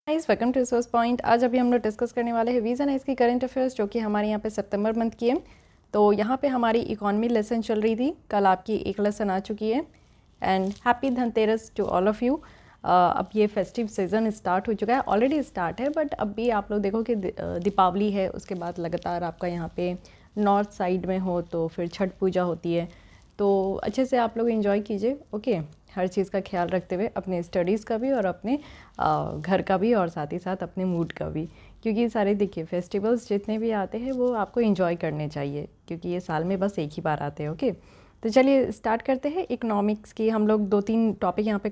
Guys welcome to resource point. आज अभी हम लोग डिस्कस करने वाले हैं वीज़ा नाइस की करंट अफेयर्स, जो कि हमारे यहाँ पे सितंबर मंथ की है। तो यहाँ पे हमारी इकोनॉमी लेसन चल रही थी, कल आपकी एक लेसन आ चुकी है। And happy Dhanteras to all of you. अब ये फेस्टिव सीज़न स्टार्ट हो चुका है, ऑलरेडी स्टार्ट है, बट अब भी आप लोग देखो कि दीपावली है, उसके बाद लगातार आपका यहाँ पे नॉर्थ साइड में हो तो फिर छठ पूजा होती है। तो अच्छे से आप लोग एंजॉय कीजिए, ओके। हर चीज़ का ख्याल रखते हुए अपने स्टडीज़ का भी और अपने घर का भी और साथ ही साथ अपने मूड का भी, क्योंकि सारे देखिए फेस्टिवल्स जितने भी आते हैं वो आपको एंजॉय करने चाहिए, क्योंकि ये साल में बस एक ही बार आते हैं, ओके। तो चलिए स्टार्ट करते हैं। इकोनॉमिक्स की हम लोग 2-3 टॉपिक यहाँ पे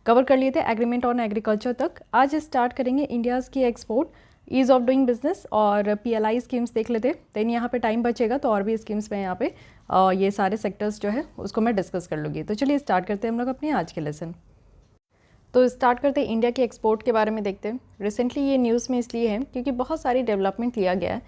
कवर कर लिए थे, एग्रीमेंट ऑन एग्रीकल्चर तक। आज स्टार्ट करेंगे इंडियाज़ की export, ease of doing business और PLI स्कीम्स देख लेते। देन यहाँ पे टाइम बचेगा तो और भी स्कीम्स में यहाँ पे ये सारे सेक्टर्स जो है उसको मैं डिस्कस कर लूँगी। तो चलिए स्टार्ट करते हैं हम लोग अपने आज के लेसन। तो स्टार्ट करते हैं इंडिया के एक्सपोर्ट के बारे में देखते हैं। रिसेंटली ये न्यूज़ में इसलिए है क्योंकि बहुत सारी डेवलपमेंट लिया गया है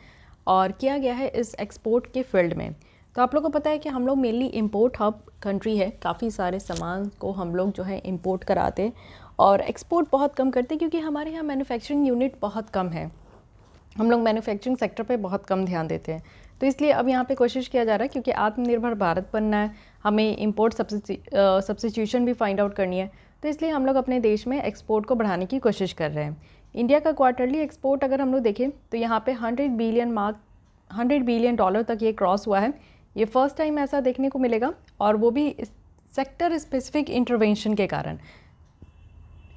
और किया गया है इस एक्सपोर्ट के फील्ड में। तो आप लोगों को पता है कि हम लोग मेनली इंपोर्ट हब कंट्री है, काफ़ी सारे सामान को हम लोग जो है इंपोर्ट कराते हैं और एक्सपोर्ट बहुत कम करते हैं, क्योंकि हमारे यहाँ मैन्युफैक्चरिंग यूनिट बहुत कम है। हम लोग मैन्युफैक्चरिंग सेक्टर पे बहुत कम ध्यान देते हैं। तो इसलिए अब यहाँ पे कोशिश किया जा रहा है, क्योंकि आत्मनिर्भर भारत बनना है, हमें इंपोर्ट सब्स्टिट्यूशन भी फाइंड आउट करनी है। तो इसलिए हम लोग अपने देश में एक्सपोर्ट को बढ़ाने की कोशिश कर रहे हैं। इंडिया का क्वार्टरली एक्सपोर्ट अगर हम लोग देखें तो यहाँ पे 100 बिलियन डॉलर तक ये क्रॉस हुआ है। ये फर्स्ट टाइम ऐसा देखने को मिलेगा, और वो भी सेक्टर स्पेसिफिक इंटरवेंशन के कारण,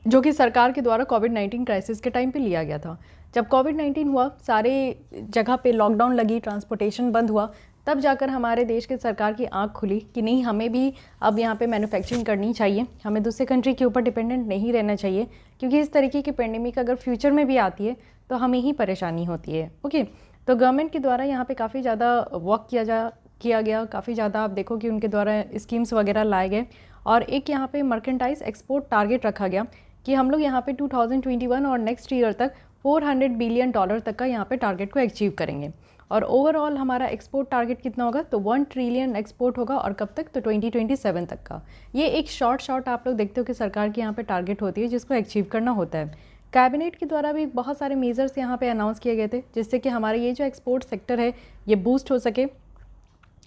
जो कि सरकार के द्वारा कोविड-19 क्राइसिस के टाइम पे लिया गया था। जब कोविड-19 हुआ, सारे जगह पे लॉकडाउन लगी, ट्रांसपोर्टेशन बंद हुआ, तब जाकर हमारे देश के सरकार की आंख खुली कि नहीं, हमें भी अब यहाँ पे मैन्युफैक्चरिंग करनी चाहिए, हमें दूसरे कंट्री के ऊपर डिपेंडेंट नहीं रहना चाहिए, क्योंकि इस तरीके की पेंडेमिक अगर फ्यूचर में भी आती है तो हमें ही परेशानी होती है, ओके। तो गवर्नमेंट के द्वारा यहाँ पर काफ़ी ज़्यादा वर्क किया गया, काफ़ी ज़्यादा आप देखो कि उनके द्वारा स्कीम्स वगैरह लाए गए, और एक यहाँ पे मर्केंटाइज एक्सपोर्ट टारगेट रखा गया कि हम लोग यहाँ पे 2021 और नेक्स्ट ईयर तक 400 बिलियन डॉलर तक का यहाँ पे टारगेट को अचीव करेंगे। और ओवरऑल हमारा एक्सपोर्ट टारगेट कितना होगा, तो 1 ट्रिलियन एक्सपोर्ट होगा, और कब तक, तो 2027 तक का। ये एक शॉर्ट आप लोग देखते हो कि सरकार की यहाँ पे टारगेट होती है जिसको अचीव करना होता है। कैबिनेट के द्वारा भी बहुत सारे मेजर्स यहाँ पे अनाउंस किए गए थे, जिससे कि हमारे ये जो एक्सपोर्ट सेक्टर है ये बूस्ट हो सके।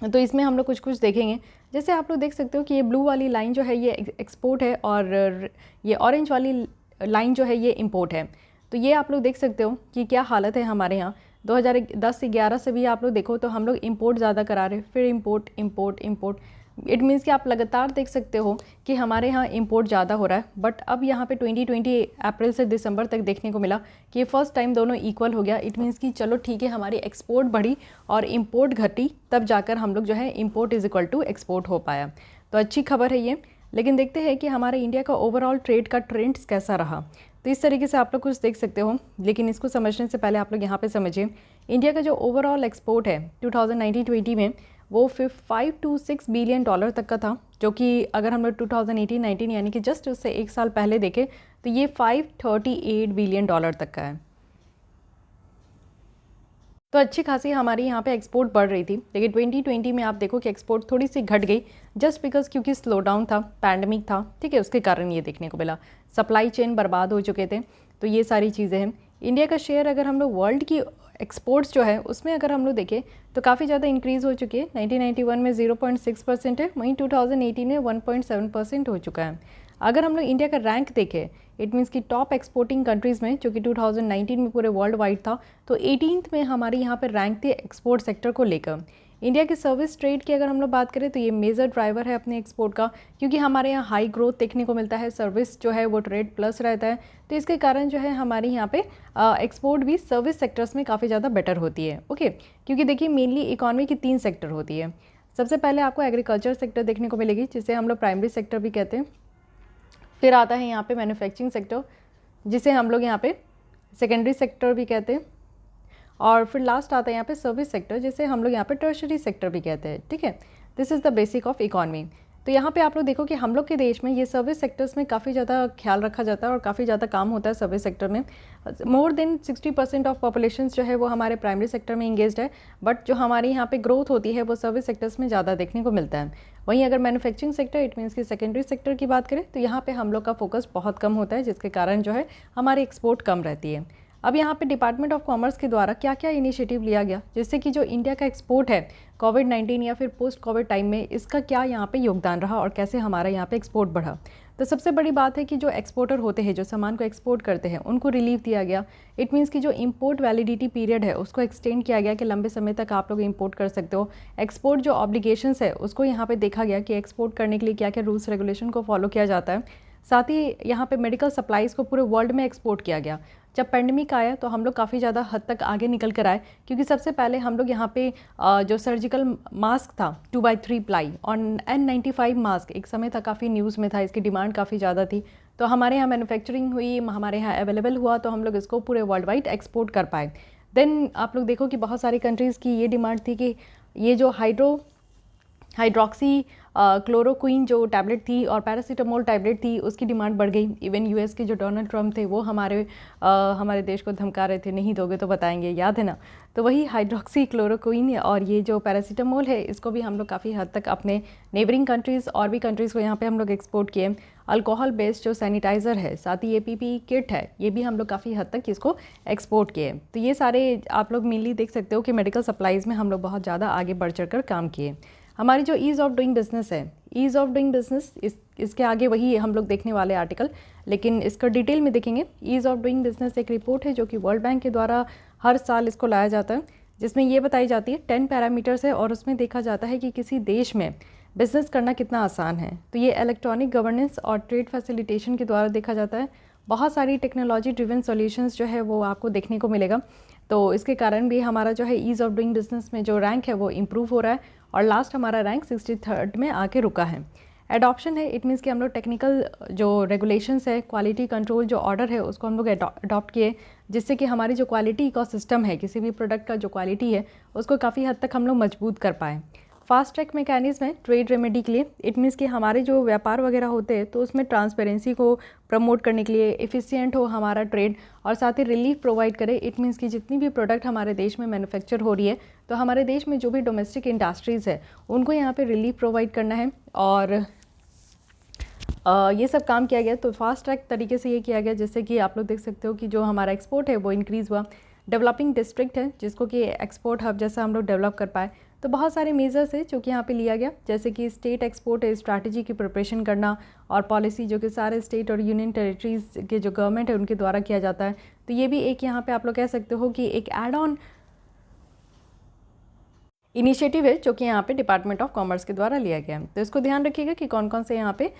तो इसमें हम लोग कुछ देखेंगे। जैसे आप लोग देख सकते हो कि ये ब्लू वाली लाइन जो है ये एक्सपोर्ट है, और ये ऑरेंज वाली लाइन जो है ये इंपोर्ट है। तो ये आप लोग देख सकते हो कि क्या हालत है हमारे यहाँ। 2010-11 से भी आप लोग देखो तो हम लोग इंपोर्ट ज़्यादा करा रहे हैं, फिर इंपोर्ट। इट मीन्स कि आप लगातार देख सकते हो कि हमारे यहाँ इंपोर्ट ज़्यादा हो रहा है। बट अब यहाँ पे 2020 अप्रैल से दिसंबर तक देखने को मिला कि ये फर्स्ट टाइम दोनों इक्वल हो गया। इट मीन्स कि चलो ठीक है, हमारी एक्सपोर्ट बढ़ी और इंपोर्ट घटी, तब जाकर हम लोग जो है import is equal to export हो पाया। तो अच्छी खबर है ये। लेकिन देखते हैं कि हमारे इंडिया का ओवरऑल ट्रेड का ट्रेंड्स कैसा रहा। तो इस तरीके से आप लोग कुछ देख सकते हो, लेकिन इसको समझने से पहले आप लोग यहाँ पे समझिए इंडिया का जो ओवरऑल एक्सपोर्ट है 2019-20 में वो 5 to 6 बिलियन डॉलर तक का था, जो कि अगर हम लोग 2018-19 यानी कि जस्ट उससे एक साल पहले देखें तो ये 538 बिलियन डॉलर तक का है। तो अच्छी खासी हमारी यहाँ पे एक्सपोर्ट बढ़ रही थी, लेकिन 2020 में आप देखो कि एक्सपोर्ट थोड़ी सी घट गई, जस्ट बिकॉज क्योंकि स्लो डाउन था, पैंडमिक था, ठीक है, उसके कारण ये देखने को मिला। सप्लाई चेन बर्बाद हो चुके थे, तो ये सारी चीज़ें हैं। इंडिया का शेयर अगर हम लोग वर्ल्ड की एक्सपोर्ट्स जो है उसमें अगर हम लोग देखें तो काफ़ी ज़्यादा इंक्रीज़ हो चुकी है। 1991 में 0.6% है, वहीं 2018 में 1.7% हो चुका है। अगर हम लोग इंडिया का रैंक देखें, इट मीन्स कि टॉप एक्सपोर्टिंग कंट्रीज़ में, जो कि 2019 में पूरे वर्ल्ड वाइड था, तो 18th में हमारे यहाँ पर रैंक थे एक्सपोर्ट सेक्टर को लेकर। इंडिया के सर्विस ट्रेड की अगर हम लोग बात करें तो ये मेजर ड्राइवर है अपने एक्सपोर्ट का, क्योंकि हमारे यहाँ हाई ग्रोथ देखने को मिलता है, सर्विस जो है वो ट्रेड प्लस रहता है। तो इसके कारण जो है हमारे यहाँ पे एक्सपोर्ट भी सर्विस सेक्टर्स में काफ़ी ज़्यादा बेटर होती है, ओके। क्योंकि देखिए मेनली इकॉनमी की 3 सेक्टर होती है। सबसे पहले आपको एग्रीकल्चर सेक्टर देखने को मिलेगी, जिसे हम लोग प्राइमरी सेक्टर भी कहते हैं। फिर आता है यहाँ पे मैन्युफैक्चरिंग सेक्टर, जिसे हम लोग यहाँ पे सेकेंडरी सेक्टर भी कहते हैं। और फिर लास्ट आता है यहाँ पे सर्विस सेक्टर, जिसे हम लोग यहाँ पे टर्शरी सेक्टर भी कहते हैं, ठीक है। This is the basic of economy. तो यहाँ पे आप लोग देखो कि हम लोग के देश में ये सर्विस सेक्टर्स में काफ़ी ज़्यादा ख्याल रखा जाता है और काफ़ी ज़्यादा काम होता है सर्विस सेक्टर में। मोर देन 60% ऑफ पॉपुलेशन जो है वो हमारे प्राइमरी सेक्टर में इंगेज्ड है, बट जो हमारी यहाँ पे ग्रोथ होती है वो सर्विस सेक्टर्स में ज़्यादा देखने को मिलता है। वहीं अगर मैन्युफैक्चरिंग सेक्टर, इट मीन्स कि सेकेंडरी सेक्टर की बात करें, तो यहाँ पे हम लोग का फोकस बहुत कम होता है, जिसके कारण जो है हमारी एक्सपोर्ट कम रहती है। अब यहाँ पे डिपार्टमेंट ऑफ कॉमर्स के द्वारा क्या क्या इनिशिएटिव लिया गया, जिससे कि जो इंडिया का एक्सपोर्ट है कोविड-19 या फिर पोस्ट कोविड टाइम में, इसका क्या यहाँ पे योगदान रहा और कैसे हमारा यहाँ पे एक्सपोर्ट बढ़ा। तो सबसे बड़ी बात है कि जो एक्सपोर्टर होते हैं, जो सामान को एक्सपोर्ट करते हैं, उनको रिलीफ दिया गया। इट मीन्स कि जो इंपोर्ट वैलिडिटी पीरियड है उसको एक्सटेंड किया गया कि लंबे समय तक आप लोग इंपोर्ट कर सकते हो। एक्सपोर्ट जो ऑब्लिगेशंस है उसको यहाँ पे देखा गया कि एक्सपोर्ट करने के लिए क्या क्या रूल्स रेगुलेशन को फॉलो किया जाता है। साथ ही यहाँ पे मेडिकल सप्लाईज़ को पूरे वर्ल्ड में एक्सपोर्ट किया गया। जब पेंडेमिक आया तो हम लोग काफ़ी ज़्यादा हद तक आगे निकल कर आए, क्योंकि सबसे पहले हम लोग यहाँ पे जो सर्जिकल मास्क था 2x3 प्लाई और N95 मास्क एक समय था काफ़ी न्यूज़ में था, इसकी डिमांड काफ़ी ज़्यादा थी, तो हमारे यहाँ मैन्युफैक्चरिंग हुई, हमारे यहाँ अवेलेबल हुआ, तो हम लोग इसको पूरे वर्ल्ड वाइड एक्सपोर्ट कर पाए। देन आप लोग देखो कि बहुत सारी कंट्रीज़ की ये डिमांड थी कि ये जो हाइड्रोक्सी क्लोरोक्विन जो टैबलेट थी और पैरासीटामोल टैबलेट थी, उसकी डिमांड बढ़ गई। इवन यूएस के जो डोनाल्ड ट्रम्प थे वो हमारे देश को धमका रहे थे, नहीं दोगे तो बताएंगे, याद है ना। तो वही हाइड्रोक्सी क्लोरोक्विन और ये जो पैरासीटामोल है, इसको भी हम लोग काफ़ी हद तक अपने नेबरिंग कंट्रीज़ और भी कंट्रीज़ को यहाँ पे हम लोग एक्सपोर्ट किए। अल्कोहल बेस्ड जो सैनिटाइज़र है, साथ ही ये PPE किट है, ये भी हम लोग काफ़ी हद तक इसको एक्सपोर्ट किए। तो ये सारे आप लोग मेनली देख सकते हो कि मेडिकल सप्लाईज़ में हम लोग बहुत ज़्यादा आगे बढ़ चढ़ कर काम किए। हमारी जो ईज़ ऑफ डूइंग बिज़नेस है, ईज़ ऑफ डूइंग बिज़नेस इसके आगे वही हम लोग देखने वाले आर्टिकल, लेकिन इसका डिटेल में देखेंगे। ईज़ ऑफ डूइंग बिज़नेस एक रिपोर्ट है जो कि वर्ल्ड बैंक के द्वारा हर साल इसको लाया जाता है, जिसमें ये बताई जाती है 10 पैरामीटर्स है और उसमें देखा जाता है कि किसी देश में बिज़नेस करना कितना आसान है। तो ये इलेक्ट्रॉनिक गवर्नेंस और ट्रेड फैसिलिटेशन के द्वारा देखा जाता है। बहुत सारी टेक्नोलॉजी ड्रिवन सॉल्यूशंस जो है वो आपको देखने को मिलेगा, तो इसके कारण भी हमारा जो है ईज़ ऑफ डूइंग बिज़नेस में जो रैंक है वो इम्प्रूव हो रहा है और लास्ट हमारा रैंक 63rd में आके रुका है। एडॉप्शन है, इट मीन्स कि हम लोग टेक्निकल जो रेगुलेशंस है, क्वालिटी कंट्रोल जो ऑर्डर है, उसको हम लोग अडॉप्ट किए, जिससे कि हमारी जो क्वालिटी इकोसिस्टम है, किसी भी प्रोडक्ट का जो क्वालिटी है उसको काफ़ी हद तक हम लोग मजबूत कर पाएँ। फास्ट ट्रैक मैकेनिज्म है ट्रेड रेमेडी के लिए, इट मीन्स कि हमारे जो व्यापार वगैरह होते हैं तो उसमें ट्रांसपेरेंसी को प्रमोट करने के लिए, एफिशिएंट हो हमारा ट्रेड और साथ ही रिलीफ प्रोवाइड करे। इट मीन्स कि जितनी भी प्रोडक्ट हमारे देश में मैन्युफैक्चर हो रही है, तो हमारे देश में जो भी डोमेस्टिक इंडस्ट्रीज़ है उनको यहाँ पे रिलीफ प्रोवाइड करना है और ये सब काम किया गया। तो फास्ट ट्रैक तरीके से ये किया गया, जैसे कि आप लोग देख सकते हो कि जो हमारा एक्सपोर्ट है वो इंक्रीज़ हुआ। डेवलपिंग डिस्ट्रिक्ट है जिसको कि एक्सपोर्ट हब जैसा हम लोग डेवलप कर पाए। तो बहुत सारे मेजर्स है जो कि यहाँ पे लिया गया, जैसे कि स्टेट एक्सपोर्ट स्ट्रैटेजी की प्रिपरेशन करना और पॉलिसी जो कि सारे स्टेट और यूनियन टेरिटरीज़ के जो गवर्नमेंट है उनके द्वारा किया जाता है। तो ये भी एक यहाँ पे आप लोग कह सकते हो कि एक एड ऑन इनिशिएटिव है जो कि यहाँ पे डिपार्टमेंट ऑफ कॉमर्स के द्वारा लिया गया है। तो इसको ध्यान रखिएगा कि कौन कौन से यहाँ पे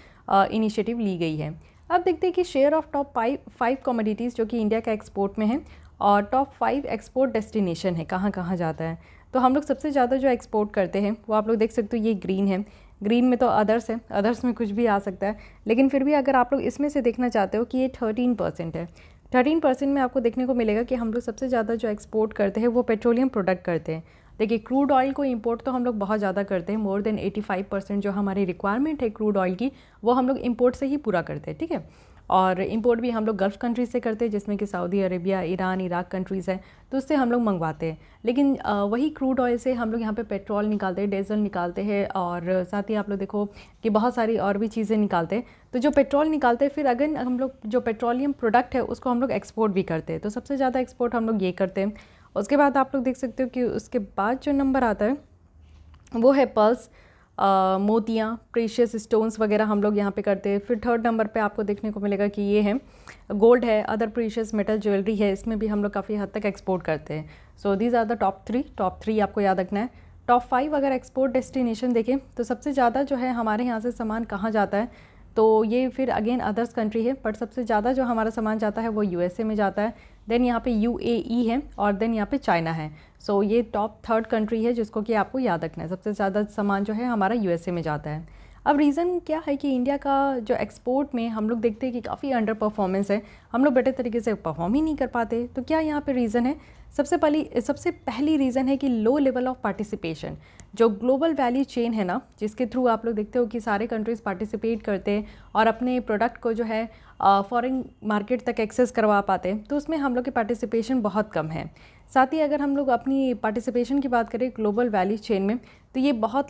इनिशिएटिव ली गई है। अब देखते हैं कि शेयर ऑफ टॉप 5 कमोडिटीज़ जो कि इंडिया का एक्सपोर्ट में है और टॉप 5 एक्सपोर्ट डेस्टिनेशन है, कहाँ कहाँ जाता है। तो हम लोग सबसे ज़्यादा जो एक्सपोर्ट करते हैं वो आप लोग देख सकते हो, ये ग्रीन है। ग्रीन में तो अदर्स है, अदर्स में कुछ भी आ सकता है, लेकिन फिर भी अगर आप लोग इसमें से देखना चाहते हो कि ये 13% है। 13% में आपको देखने को मिलेगा कि हम लोग सबसे ज़्यादा जो एक्सपोर्ट करते हैं वो पेट्रोलियम प्रोडक्ट करते हैं। देखिए, क्रूड ऑयल को इंपोर्ट तो हम लोग बहुत ज़्यादा करते हैं, मोर देन 85% जो हमारी रिक्वायरमेंट है क्रूड ऑयल की वो हम लोग इंपोर्ट से ही पूरा करते हैं, ठीक है। और इंपोर्ट भी हम लोग गल्फ़ कंट्रीज से करते हैं, जिसमें कि Saudi Arabia, Iran, Iraq countries हैं, तो उससे हम लोग मंगवाते हैं। लेकिन वही क्रूड ऑयल से हम लोग यहाँ पे पेट्रोल निकालते हैं, डीजल निकालते हैं और साथ ही आप लोग देखो कि बहुत सारी और भी चीज़ें निकालते हैं। तो जो पेट्रोल निकालते हैं, फिर अगर हम लोग जो पेट्रोलियम प्रोडक्ट है उसको हम लोग एक्सपोर्ट भी करते हैं। तो सबसे ज़्यादा एक्सपोर्ट हम लोग ये करते हैं। उसके बाद आप लोग देख सकते हो कि उसके बाद जो नंबर आता है वो है पर्ल्स, मोतियाँ, प्रीशियस स्टोन्स वगैरह हम लोग यहाँ पे करते हैं। फिर 3rd नंबर पे आपको देखने को मिलेगा कि ये है गोल्ड है, अदर प्रीशियस मेटल ज्वेलरी है, इसमें भी हम लोग काफ़ी हद तक एक्सपोर्ट करते हैं। So these are the top 3 आपको याद रखना है। टॉप 5 अगर एक्सपोर्ट डेस्टिनेशन देखें तो सबसे ज़्यादा जो है हमारे यहाँ से सामान कहाँ जाता है, तो ये फिर अगेन अदर्स कंट्री है, बट सबसे ज़्यादा जो हमारा सामान जाता है वो USA में जाता है, देन यहाँ पे UAE है और देन यहाँ पे चाइना है। सो ये टॉप 3rd कंट्री है जिसको कि आपको याद रखना है। सबसे ज़्यादा सामान जो है हमारा USA में जाता है। अब रीज़न क्या है कि इंडिया का जो एक्सपोर्ट में हम लोग देखते हैं कि काफ़ी अंडर परफॉर्मेंस है, हम लोग बेटर तरीके से परफॉर्म ही नहीं कर पाते। तो क्या यहाँ पे रीज़न है? सबसे पहली रीज़न है कि लो लेवल ऑफ पार्टिसिपेशन। जो ग्लोबल वैल्यू चेन है ना, जिसके थ्रू आप लोग देखते हो कि सारे कंट्रीज़ पार्टिसिपेट करते हैं और अपने प्रोडक्ट को जो है फॉरेन मार्केट तक एक्सेस करवा पाते हैं, तो उसमें हम लोग की पार्टिसिपेशन बहुत कम है। साथ ही अगर हम लोग अपनी पार्टिसिपेशन की बात करें ग्लोबल वैल्यू चेन में, तो ये बहुत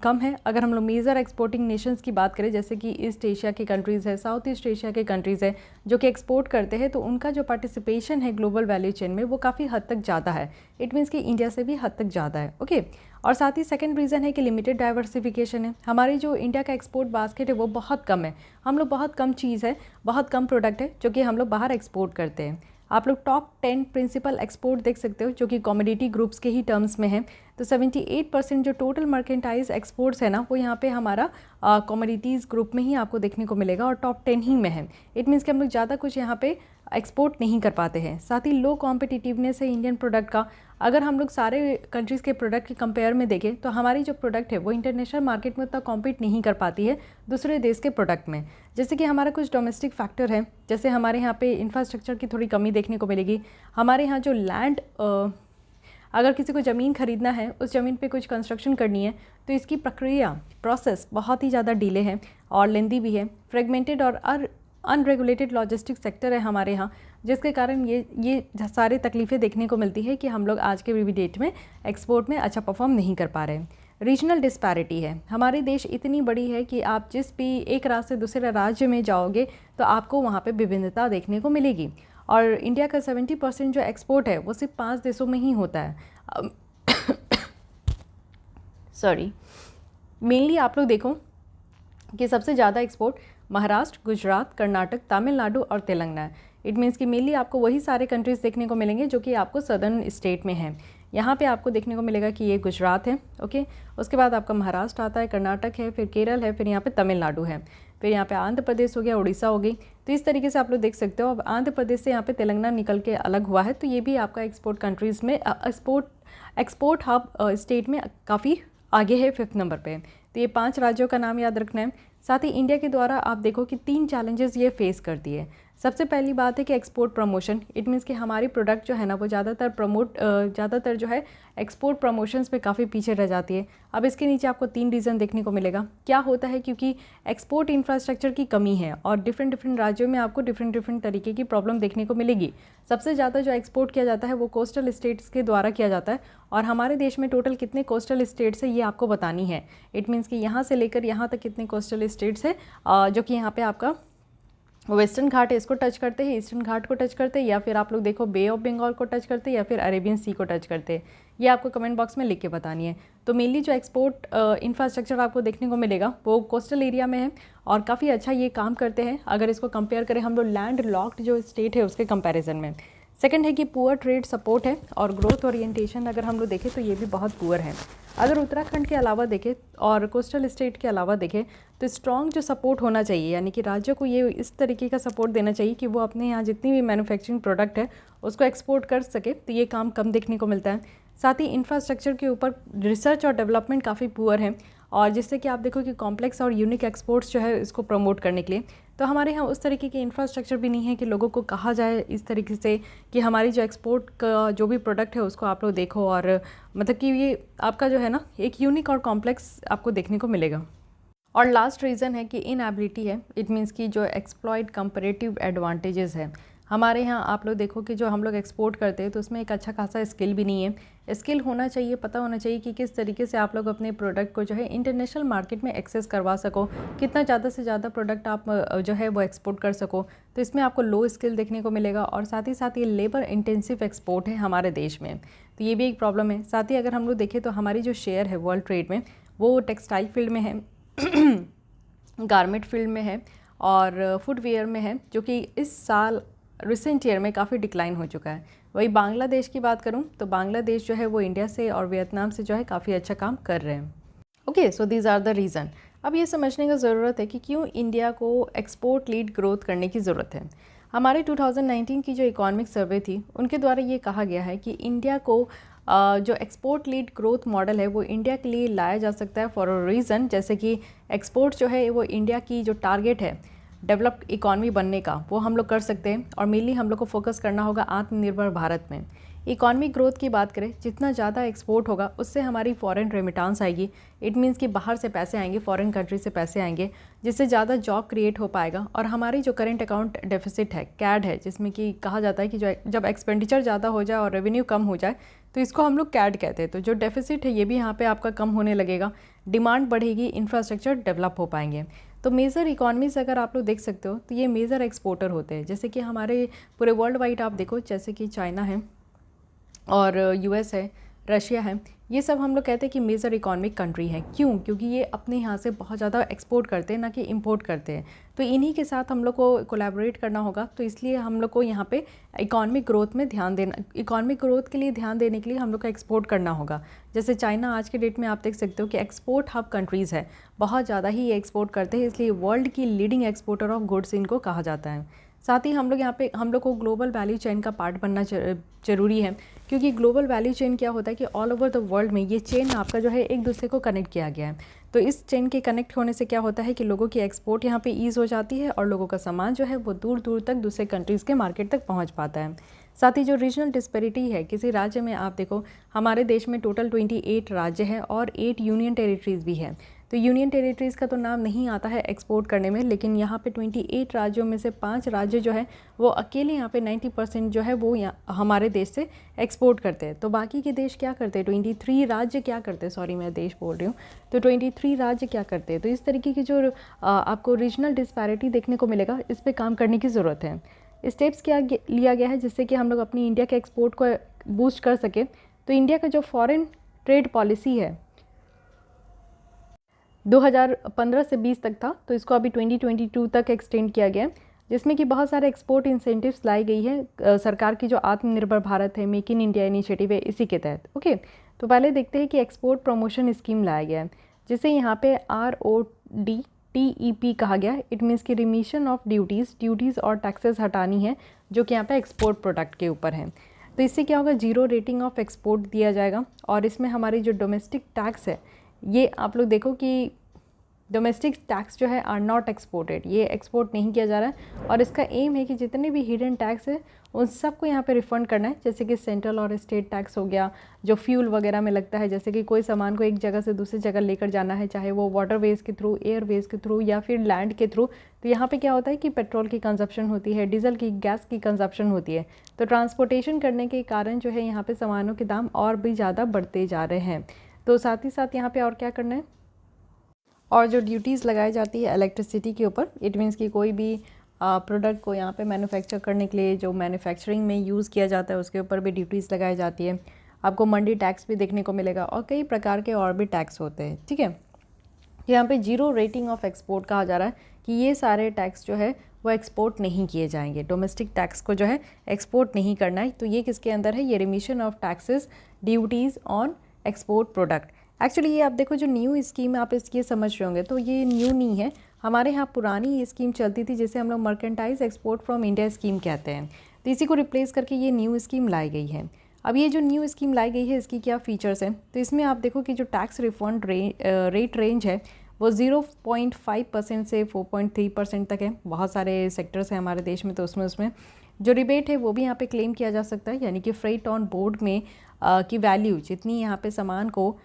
कम है। अगर हम लोग मेजर एक्सपोर्टिंग नेशंस की बात करें, जैसे कि ईस्ट एशिया के कंट्रीज़ है, साउथ ईस्ट एशिया के कंट्रीज़ है जो कि एक्सपोर्ट करते हैं, तो उनका जो पार्टिसिपेशन है ग्लोबल वैल्यू चेन में वो काफ़ी हद तक ज़्यादा है। इट मीन्स कि इंडिया से भी हद तक ज़्यादा है। ओके, और साथ ही सेकंड रीज़न है कि लिमिटेड डाइवर्सिफिकेशन है। हमारी जो इंडिया का एक्सपोर्ट बास्केट है वो बहुत कम है। हम लोग बहुत कम चीज़ है, बहुत कम प्रोडक्ट है जो कि हम लोग बाहर एक्सपोर्ट करते हैं। आप लोग टॉप 10 प्रिंसिपल एक्सपोर्ट देख सकते हो जो कि कमोडिटी ग्रुप्स के ही टर्म्स में है। तो 78% जो टोटल मर्केंटाइज एक्सपोर्ट्स है ना, वो यहाँ पे हमारा कमोडिटीज़ ग्रुप में ही आपको देखने को मिलेगा और टॉप 10 ही में है। इट मीन्स कि हम लोग ज़्यादा कुछ यहाँ पे एक्सपोर्ट नहीं कर पाते हैं। साथ ही लो कॉम्पिटिटिवनेस है इंडियन प्रोडक्ट का। अगर हम लोग सारे कंट्रीज़ के प्रोडक्ट के कंपेयर में देखें तो हमारी जो प्रोडक्ट है वो इंटरनेशनल मार्केट में उतना कॉम्पीट नहीं कर पाती है दूसरे देश के प्रोडक्ट में। जैसे कि हमारा कुछ डोमेस्टिक फैक्टर है, जैसे हमारे यहाँ पे इंफ्रास्ट्रक्चर की थोड़ी कमी देखने को मिलेगी। हमारे यहाँ जो लैंड, अगर किसी को ज़मीन खरीदना है, उस ज़मीन पे कुछ कंस्ट्रक्शन करनी है, तो इसकी प्रक्रिया प्रोसेस बहुत ही ज़्यादा डिले है और लेंदी भी है। फ्रेगमेंटेड और अनरेगुलेटेड लॉजिस्टिक सेक्टर है हमारे यहाँ, जिसके कारण ये सारे तकलीफ़ें देखने को मिलती है कि हम लोग आज के भी डेट में एक्सपोर्ट में अच्छा परफॉर्म नहीं कर पा रहे हैं। रीजनल डिस्पैरिटी है, हमारे देश इतनी बड़ी है कि आप जिस भी एक राज्य से दूसरे राज्य में जाओगे तो आपको वहाँ पे विभिन्नता देखने को मिलेगी। और इंडिया का 70% जो एक्सपोर्ट है वो सिर्फ 5 देशों में ही होता है। सॉरी, मेनली आप लोग देखो कि सबसे ज़्यादा एक्सपोर्ट महाराष्ट्र, गुजरात, कर्नाटक, तमिलनाडु और तेलंगाना है। इट मीन्स कि मेनली आपको वही सारे कंट्रीज़ देखने को मिलेंगे जो कि आपको सदर्न स्टेट में हैं। यहाँ पे आपको देखने को मिलेगा कि ये गुजरात है, ओके। उसके बाद आपका महाराष्ट्र आता है, कर्नाटक है, फिर केरल है, फिर यहाँ पे तमिलनाडु है, फिर यहाँ पे आंध्र प्रदेश हो गया, उड़ीसा हो गई। तो इस तरीके से आप लोग देख सकते हो। अब आंध्र प्रदेश से यहाँ पे तेलंगाना निकल के अलग हुआ है, तो ये भी आपका एक्सपोर्ट कंट्रीज़ में एक्सपोर्ट हब स्टेट में काफ़ी आगे है, 5th नंबर पे। तो ये 5 राज्यों का नाम याद रखना है। साथ ही इंडिया के द्वारा आप देखो कि 3 चैलेंजेस ये फेस करती है। सबसे पहली बात है कि एक्सपोर्ट प्रमोशन। इट मीन्स कि हमारी प्रोडक्ट जो है ना वो ज़्यादातर जो है एक्सपोर्ट प्रमोशंस पे काफ़ी पीछे रह जाती है। अब इसके नीचे आपको 3 रीज़न देखने को मिलेगा। क्या होता है, क्योंकि एक्सपोर्ट इंफ्रास्ट्रक्चर की कमी है और डिफरेंट राज्यों में आपको डिफरेंट तरीके की प्रॉब्लम देखने को मिलेगी। सबसे ज़्यादा जो एक्सपोर्ट किया जाता है वो कोस्टल स्टेट्स के द्वारा किया जाता है, और हमारे देश में टोटल कितने कोस्टल स्टेट्स है ये आपको बतानी है। इट मीन्स कि यहाँ से लेकर यहाँ तक कितने कोस्टल स्टेट्स है, जो कि यहाँ पे आपका वेस्टर्न घाट है, इसको टच करते हैं, ईस्टर्न घाट को टच करते हैं, या फिर आप लोग देखो बे ऑफ बंगाल को टच करते हैं, या फिर अरेबियन सी को टच करते हैं। ये आपको कमेंट बॉक्स में लिख के बतानी है। तो मेनली जो एक्सपोर्ट इंफ्रास्ट्रक्चर आपको देखने को मिलेगा वो कोस्टल एरिया में है और काफ़ी अच्छा ये काम करते हैं अगर इसको कंपेयर करें हम लोग लैंड लॉक्ड जो स्टेट है उसके कंपैरिजन में। सेकंड है कि पुअर ट्रेड सपोर्ट है और ग्रोथ ओरिएंटेशन अगर हम लोग देखें तो ये भी बहुत पुअर है। अगर उत्तराखंड के अलावा देखें और कोस्टल स्टेट के अलावा देखें तो स्ट्रॉन्ग जो सपोर्ट होना चाहिए, यानी कि राज्यों को ये इस तरीके का सपोर्ट देना चाहिए कि वो अपने यहाँ जितनी भी मैन्युफैक्चरिंग प्रोडक्ट है उसको एक्सपोर्ट कर सके, तो ये काम कम देखने को मिलता है। साथ ही इंफ्रास्ट्रक्चर के ऊपर रिसर्च और डेवलपमेंट काफ़ी पुअर है, और जिससे कि आप देखो कि कॉम्प्लेक्स और यूनिक एक्सपोर्ट्स जो है इसको प्रमोट करने के लिए, तो हमारे यहाँ उस तरीके की इंफ्रास्ट्रक्चर भी नहीं है कि लोगों को कहा जाए इस तरीके से कि हमारी जो एक्सपोर्ट का जो भी प्रोडक्ट है उसको आप लोग देखो, और मतलब कि ये आपका जो है ना एक यूनिक और कॉम्प्लेक्स आपको देखने को मिलेगा। और लास्ट रीज़न है कि इनएबिलिटी है। इट मीन्स कि जो एक्सप्लॉइट कंपैरेटिव एडवांटेजेस है हमारे यहाँ, आप लोग देखो कि जो हम लोग एक्सपोर्ट करते हैं तो उसमें एक अच्छा खासा स्किल भी नहीं है। स्किल होना चाहिए, पता होना चाहिए कि किस तरीके से आप लोग अपने प्रोडक्ट को जो है इंटरनेशनल मार्केट में एक्सेस करवा सको, कितना ज़्यादा से ज़्यादा प्रोडक्ट आप जो है वो एक्सपोर्ट कर सको। तो इसमें आपको लो स्किल देखने को मिलेगा, और साथ ही साथ ये लेबर इंटेंसिव एक्सपोर्ट है हमारे देश में, तो ये भी एक प्रॉब्लम है। साथ ही अगर हम लोग देखें तो हमारी जो शेयर है वर्ल्ड ट्रेड में वो टेक्सटाइल फील्ड में है, गारमेंट फील्ड में है और फुटवेयर में है, जो कि इस साल रिसेंट ईयर में काफ़ी डिक्लाइन हो चुका है। वही बांग्लादेश की बात करूं तो बांग्लादेश जो है वो इंडिया से और वियतनाम से जो है काफ़ी अच्छा काम कर रहे हैं। Okay, so these are the reason. अब ये समझने का ज़रूरत है कि क्यों इंडिया को एक्सपोर्ट लीड ग्रोथ करने की ज़रूरत है। हमारे 2019 की जो इकोनॉमिक सर्वे थी उनके द्वारा ये कहा गया है कि इंडिया को जो एक्सपोर्ट लीड ग्रोथ मॉडल है वो इंडिया के लिए लाया जा सकता है फॉर अ रीज़न, जैसे कि एक्सपोर्ट जो है वो इंडिया की जो टारगेट है डेवलप्ड इकॉनमी बनने का वो हम लोग कर सकते हैं। और मेनली हम लोग को फोकस करना होगा आत्मनिर्भर भारत में। इकॉनमिक ग्रोथ की बात करें, जितना ज़्यादा एक्सपोर्ट होगा उससे हमारी फॉरेन रेमिटांस आएगी। इट मीन्स कि बाहर से पैसे आएंगे, फॉरेन कंट्री से पैसे आएंगे, जिससे ज़्यादा जॉब क्रिएट हो पाएगा। और हमारी जो करंट अकाउंट डेफिसिट है, कैड है, जिसमें कि कहा जाता है कि जब एक्सपेंडिचर ज़्यादा हो जाए और रेवेन्यू कम हो जाए तो इसको हम लोग कैड कहते हैं। तो जो डेफिसिट है ये भी यहाँ पे आपका कम होने लगेगा, डिमांड बढ़ेगी, इंफ्रास्ट्रक्चर डेवलप हो पाएंगे। तो मेजर इकॉनमीज अगर आप लोग देख सकते हो तो ये मेजर एक्सपोर्टर होते हैं। जैसे कि हमारे पूरे वर्ल्ड वाइड आप देखो, जैसे कि चाइना है और यूएस है, रशिया है, ये सब हम लोग कहते हैं कि मेजर इकॉनमिक कंट्री है। क्यों? क्योंकि ये अपने यहाँ से बहुत ज़्यादा एक्सपोर्ट करते हैं, ना कि इंपोर्ट करते हैं। तो इन्हीं के साथ हम लोग को कोलैबोरेट करना होगा। तो इसलिए हम लोग को यहाँ पे इकॉनमिक ग्रोथ में ध्यान देना, इकॉनमिक ग्रोथ के लिए ध्यान देने के लिए हम लोग को एक्सपोर्ट करना होगा। जैसे चाइना आज के डेट में आप देख सकते हो कि एक्सपोर्ट हब कंट्रीज़ है, बहुत ज़्यादा ही ये एक्सपोर्ट करते हैं, इसलिए वर्ल्ड की लीडिंग एक्सपोर्टर ऑफ गुड्स इनको कहा जाता है। साथ ही हम लोग यहाँ पे हम लोग को ग्लोबल वैल्यू चेन का पार्ट बनना ज़रूरी है। क्योंकि ग्लोबल वैल्यू चेन क्या होता है कि ऑल ओवर द वर्ल्ड में ये चेन आपका जो है एक दूसरे को कनेक्ट किया गया है। तो इस चेन के कनेक्ट होने से क्या होता है कि लोगों की एक्सपोर्ट यहाँ पे ईज़ हो जाती है और लोगों का सामान जो है वो दूर दूर तक दूसरे कंट्रीज़ के मार्केट तक पहुँच पाता है। साथ ही जो रीजनल डिस्पैरिटी है, किसी राज्य में आप देखो, हमारे देश में टोटल 28 राज्य हैं और 8 यूनियन टेरिटरीज़ भी हैं। तो यूनियन टेरिटरीज़ का तो नाम नहीं आता है एक्सपोर्ट करने में, लेकिन यहाँ पे 28 राज्यों में से 5 राज्य जो है वो अकेले यहाँ पे 90% जो है वो हमारे देश से एक्सपोर्ट करते हैं। तो बाकी के देश क्या करते हैं, 23 राज्य क्या करते हैं, सॉरी मैं देश बोल रही हूँ, तो 23 राज्य क्या करते हैं। तो इस तरीके की जो आपको रीजनल डिस्पैरिटी देखने को मिलेगा, इस पर काम करने की ज़रूरत है। स्टेप्स क्या लिया गया है जिससे कि हम लोग अपनी इंडिया के एक्सपोर्ट को बूस्ट कर सके। तो इंडिया का जो फॉरेन ट्रेड पॉलिसी है 2015 से 20 तक था, तो इसको अभी 2022 तक एक्सटेंड किया गया है, जिसमें कि बहुत सारे एक्सपोर्ट इंसेंटिव्स लाई गई है सरकार की जो आत्मनिर्भर भारत है, मेक इन इंडिया इनिशिएटिव है, इसी के तहत। ओके, तो पहले देखते हैं कि एक्सपोर्ट प्रमोशन स्कीम लाया गया है, जिसे यहाँ पे RODTEP कहा गया है। इट मीन्स की रिमिशन ऑफ ड्यूटीज़ और टैक्सेस हटानी है जो कि यहाँ पे एक्सपोर्ट प्रोडक्ट के ऊपर है। तो इससे क्या होगा, 0 रेटिंग ऑफ एक्सपोर्ट दिया जाएगा। और इसमें हमारी जो डोमेस्टिक टैक्स है, ये आप लोग देखो कि डोमेस्टिक टैक्स जो है आर नॉट एक्सपोर्टेड, ये एक्सपोर्ट नहीं किया जा रहा है। और इसका एम है कि जितने भी हिडन टैक्स है उन सबको यहाँ पे रिफंड करना है। जैसे कि सेंट्रल और स्टेट टैक्स हो गया, जो फ्यूल वगैरह में लगता है, जैसे कि कोई सामान को एक जगह से दूसरी जगह लेकर जाना है, चाहे वो वाटरवेज के थ्रू, एयरवेज के थ्रू या फिर लैंड के थ्रू। तो यहाँ पे क्या होता है कि पेट्रोल की कंजप्शन होती है, डीजल की, गैस की कंजप्शन होती है। तो ट्रांसपोर्टेशन करने के कारण जो है यहाँ पे सामानों के दाम और भी ज़्यादा बढ़ते जा रहे हैं। तो साथ ही साथ यहाँ पे और क्या करना है, और जो ड्यूटीज़ लगाई जाती है इलेक्ट्रिसिटी के ऊपर, इट मीन्स कि कोई भी प्रोडक्ट को यहाँ पे मैन्युफैक्चर करने के लिए जो मैन्युफैक्चरिंग में यूज़ किया जाता है उसके ऊपर भी ड्यूटीज़ लगाई जाती है। आपको मंडी टैक्स भी देखने को मिलेगा और कई प्रकार के और भी टैक्स होते हैं। ठीक है, यहाँ पे 0 रेटिंग ऑफ एक्सपोर्ट कहा जा रहा है कि ये सारे टैक्स जो है वो एक्सपोर्ट नहीं किए जाएंगे, डोमेस्टिक टैक्स को जो है एक्सपोर्ट नहीं करना है। तो ये किसके अंदर है, ये remission of taxes duties on export product. Actually ये आप देखो जो न्यू स्कीम आप इसकी समझ रहे होंगे, तो ये न्यू नहीं है, हमारे यहाँ पुरानी ये स्कीम चलती थी जिसे हम लोग merchandise export from India scheme कहते हैं। तो इसी को रिप्लेस करके ये न्यू स्कीम लाई गई है। अब ये जो न्यू स्कीम लाई गई है इसकी क्या फ़ीचर्स हैं, तो इसमें आप देखो कि जो टैक्स रिफंड रेट रेंज है वो 0.5% से 4.3% तक है। बहुत सारे सेक्टर्स हैं हमारे देश में, तो उसमें जो रिबेट है वो भी यहाँ पे क्लेम किया जा सकता है। यानी कि फ्रेट ऑन बोर्ड में की वैल्यू जितनी यहाँ पे सामान को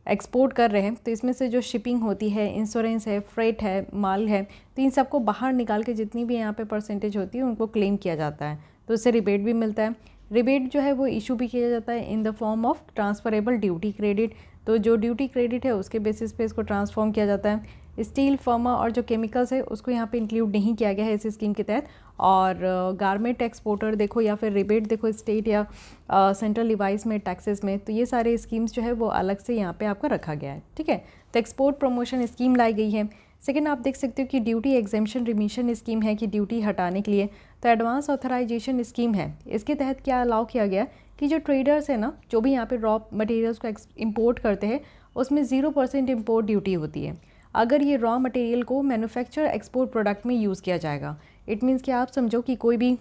एक्सपोर्ट कर रहे हैं, तो इसमें से जो शिपिंग होती है, इंश्योरेंस है, फ्रेट है, माल है, तो इन सबको बाहर निकाल के जितनी भी यहाँ पे परसेंटेज होती है उनको क्लेम किया जाता है। तो उससे रिबेट भी मिलता है। रिबेट जो है वो इशू भी किया जाता है in the form of transferable duty credit. तो जो ड्यूटी क्रेडिट है उसके बेसिस पे इसको ट्रांसफॉर्म किया जाता है। स्टील, फार्मा और जो केमिकल्स है उसको यहाँ पे इंक्लूड नहीं किया गया है इस स्कीम के तहत। और गारमेंट एक्सपोर्टर देखो या फिर रिबेट देखो स्टेट या सेंट्रल डिवाइस में टैक्सेस में, तो ये सारे स्कीम्स जो है वो अलग से यहाँ पे आपका रखा गया है। ठीक है, तो एक्सपोर्ट प्रमोशन स्कीम लाई गई है। सेकेंड आप देख सकते हो कि ड्यूटी एग्जेम्पशन रिमिशन स्कीम है कि ड्यूटी हटाने के लिए। तो एडवांस ऑथराइजेशन स्कीम है, इसके तहत क्या अलाउ किया गया कि जो ट्रेडर्स है ना, जो भी यहाँ पे रॉ मटेरियल्स को इम्पोर्ट करते हैं उसमें 0% इम्पोर्ट ड्यूटी होती है अगर ये रॉ मटेरियल को मैन्युफैक्चर एक्सपोर्ट प्रोडक्ट में यूज़ किया जाएगा। इट मीन्स कि आप समझो कि कोई भी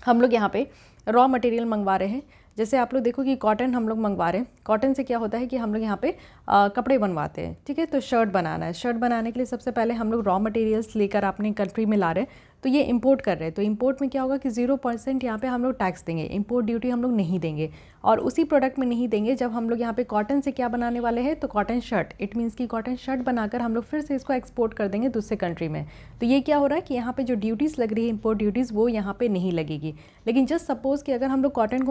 हम लोग यहाँ पे रॉ मटेरियल मंगवा रहे हैं, जैसे आप लोग देखो कि कॉटन हम लोग मंगवा रहे हैं, कॉटन से क्या होता है कि हम लोग यहाँ पे कपड़े बनवाते हैं, ठीक है। तो शर्ट बनाना है, शर्ट बनाने के लिए सबसे पहले हम लोग रॉ मटेरियल्स लेकर अपनी कंट्री में ला रहे हैं, तो ये इंपोर्ट कर रहे हैं। तो इंपोर्ट में क्या होगा कि 0% यहाँ पे हम लोग टैक्स देंगे, इंपोर्ट ड्यूटी हम लोग नहीं देंगे। और उसी प्रोडक्ट में नहीं देंगे जब हम लोग यहाँ पे कॉटन से क्या बनाने वाले हैं, तो कॉटन शर्ट, इट मीन्स कि कॉटन शर्ट बनाकर हम लोग फिर से इसको एक्सपोर्ट कर देंगे दूसरे कंट्री में। तो ये क्या हो रहा है कि यहाँ पे जो ड्यूटीज़ लग रही है, इंपोर्ट ड्यूटीज़, वो यहाँ पे नहीं लगेगी। लेकिन जस्ट सपोज़ कि अगर हम लोग कॉटन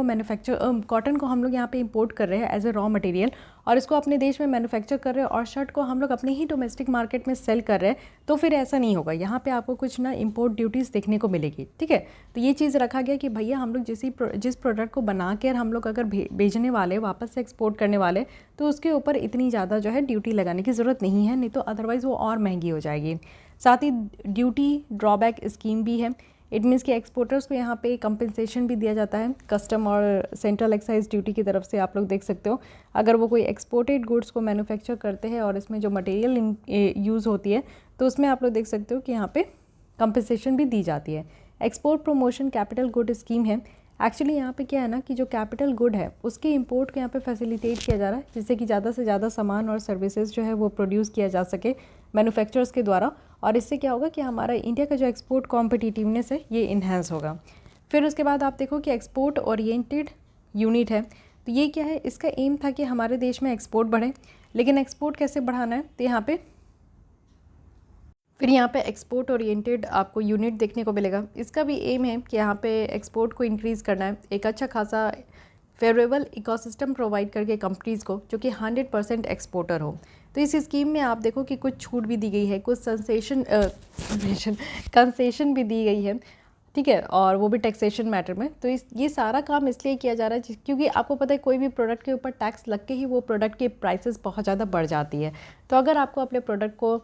को हम लोग यहाँ पे इंपोर्ट कर रहे हैं एज ए रॉ मटेरियल और इसको अपने देश में मैन्युफैक्चर कर रहे हैं और शर्ट को हम लोग अपने ही डोमेस्टिक मार्केट में सेल कर रहे हैं, तो फिर ऐसा नहीं होगा। यहाँ पे आपको कुछ ना इंपोर्ट ड्यूटीज़ देखने को मिलेगी, ठीक है। तो ये चीज़ रखा गया कि भैया हम लोग जिस प्रोडक्ट को बना कर हम लोग अगर भेजने वाले, वापस से एक्सपोर्ट करने वाले, तो उसके ऊपर इतनी ज़्यादा जो है ड्यूटी लगाने की ज़रूरत नहीं है, नहीं तो अदरवाइज़ वो और महंगी हो जाएगी। साथ ही ड्यूटी ड्रॉबैक स्कीम भी है। इट मीन्स कि एक्सपोर्टर्स को यहाँ पे कंपनसेशन भी दिया जाता है कस्टम और सेंट्रल एक्साइज ड्यूटी की तरफ से। आप लोग देख सकते हो अगर वो कोई एक्सपोर्टेड गुड्स को मैन्युफैक्चर करते हैं और इसमें जो मटेरियल यूज़ होती है, तो उसमें आप लोग देख सकते हो कि यहाँ पे कंपनसेशन भी दी जाती है। Export promotion capital good scheme है। एक्चुअली यहाँ पे क्या है ना कि जो कैपिटल गुड है उसके इंपोर्ट को यहाँ पे फैसिलिटेट किया जा रहा है, जिससे कि ज़्यादा से ज़्यादा सामान और सर्विसेज जो है वो प्रोड्यूस किया जा सके मैन्युफैक्चरर्स के द्वारा, और इससे क्या होगा कि हमारा इंडिया का जो एक्सपोर्ट कॉम्पिटिटिवनेस है ये इन्हेंस होगा। फिर उसके बाद आप देखो कि एक्सपोर्ट ओरिएंटेड यूनिट है। तो ये क्या है, इसका एम था कि हमारे देश में एक्सपोर्ट बढ़े, लेकिन एक्सपोर्ट कैसे बढ़ाना है, तो यहाँ पे एक्सपोर्ट ओरिएंटेड आपको यूनिट देखने को मिलेगा। इसका भी एम है कि यहाँ पे एक्सपोर्ट को इंक्रीज़ करना है, एक अच्छा खासा फेवरेबल इकोसिस्टम प्रोवाइड करके कंपनीज़ को जो कि 100% एक्सपोर्टर हो। तो इस स्कीम में आप देखो कि कुछ छूट भी दी गई है, कुछ कंसेशन भी दी गई है, ठीक है, और वो भी टैक्सेशन मैटर में। तो ये सारा काम इसलिए किया जा रहा है क्योंकि आपको पता है कोई भी प्रोडक्ट के ऊपर टैक्स लग के ही वो प्रोडक्ट की प्राइसेस बहुत ज़्यादा बढ़ जाती है। तो अगर आपको अपने प्रोडक्ट को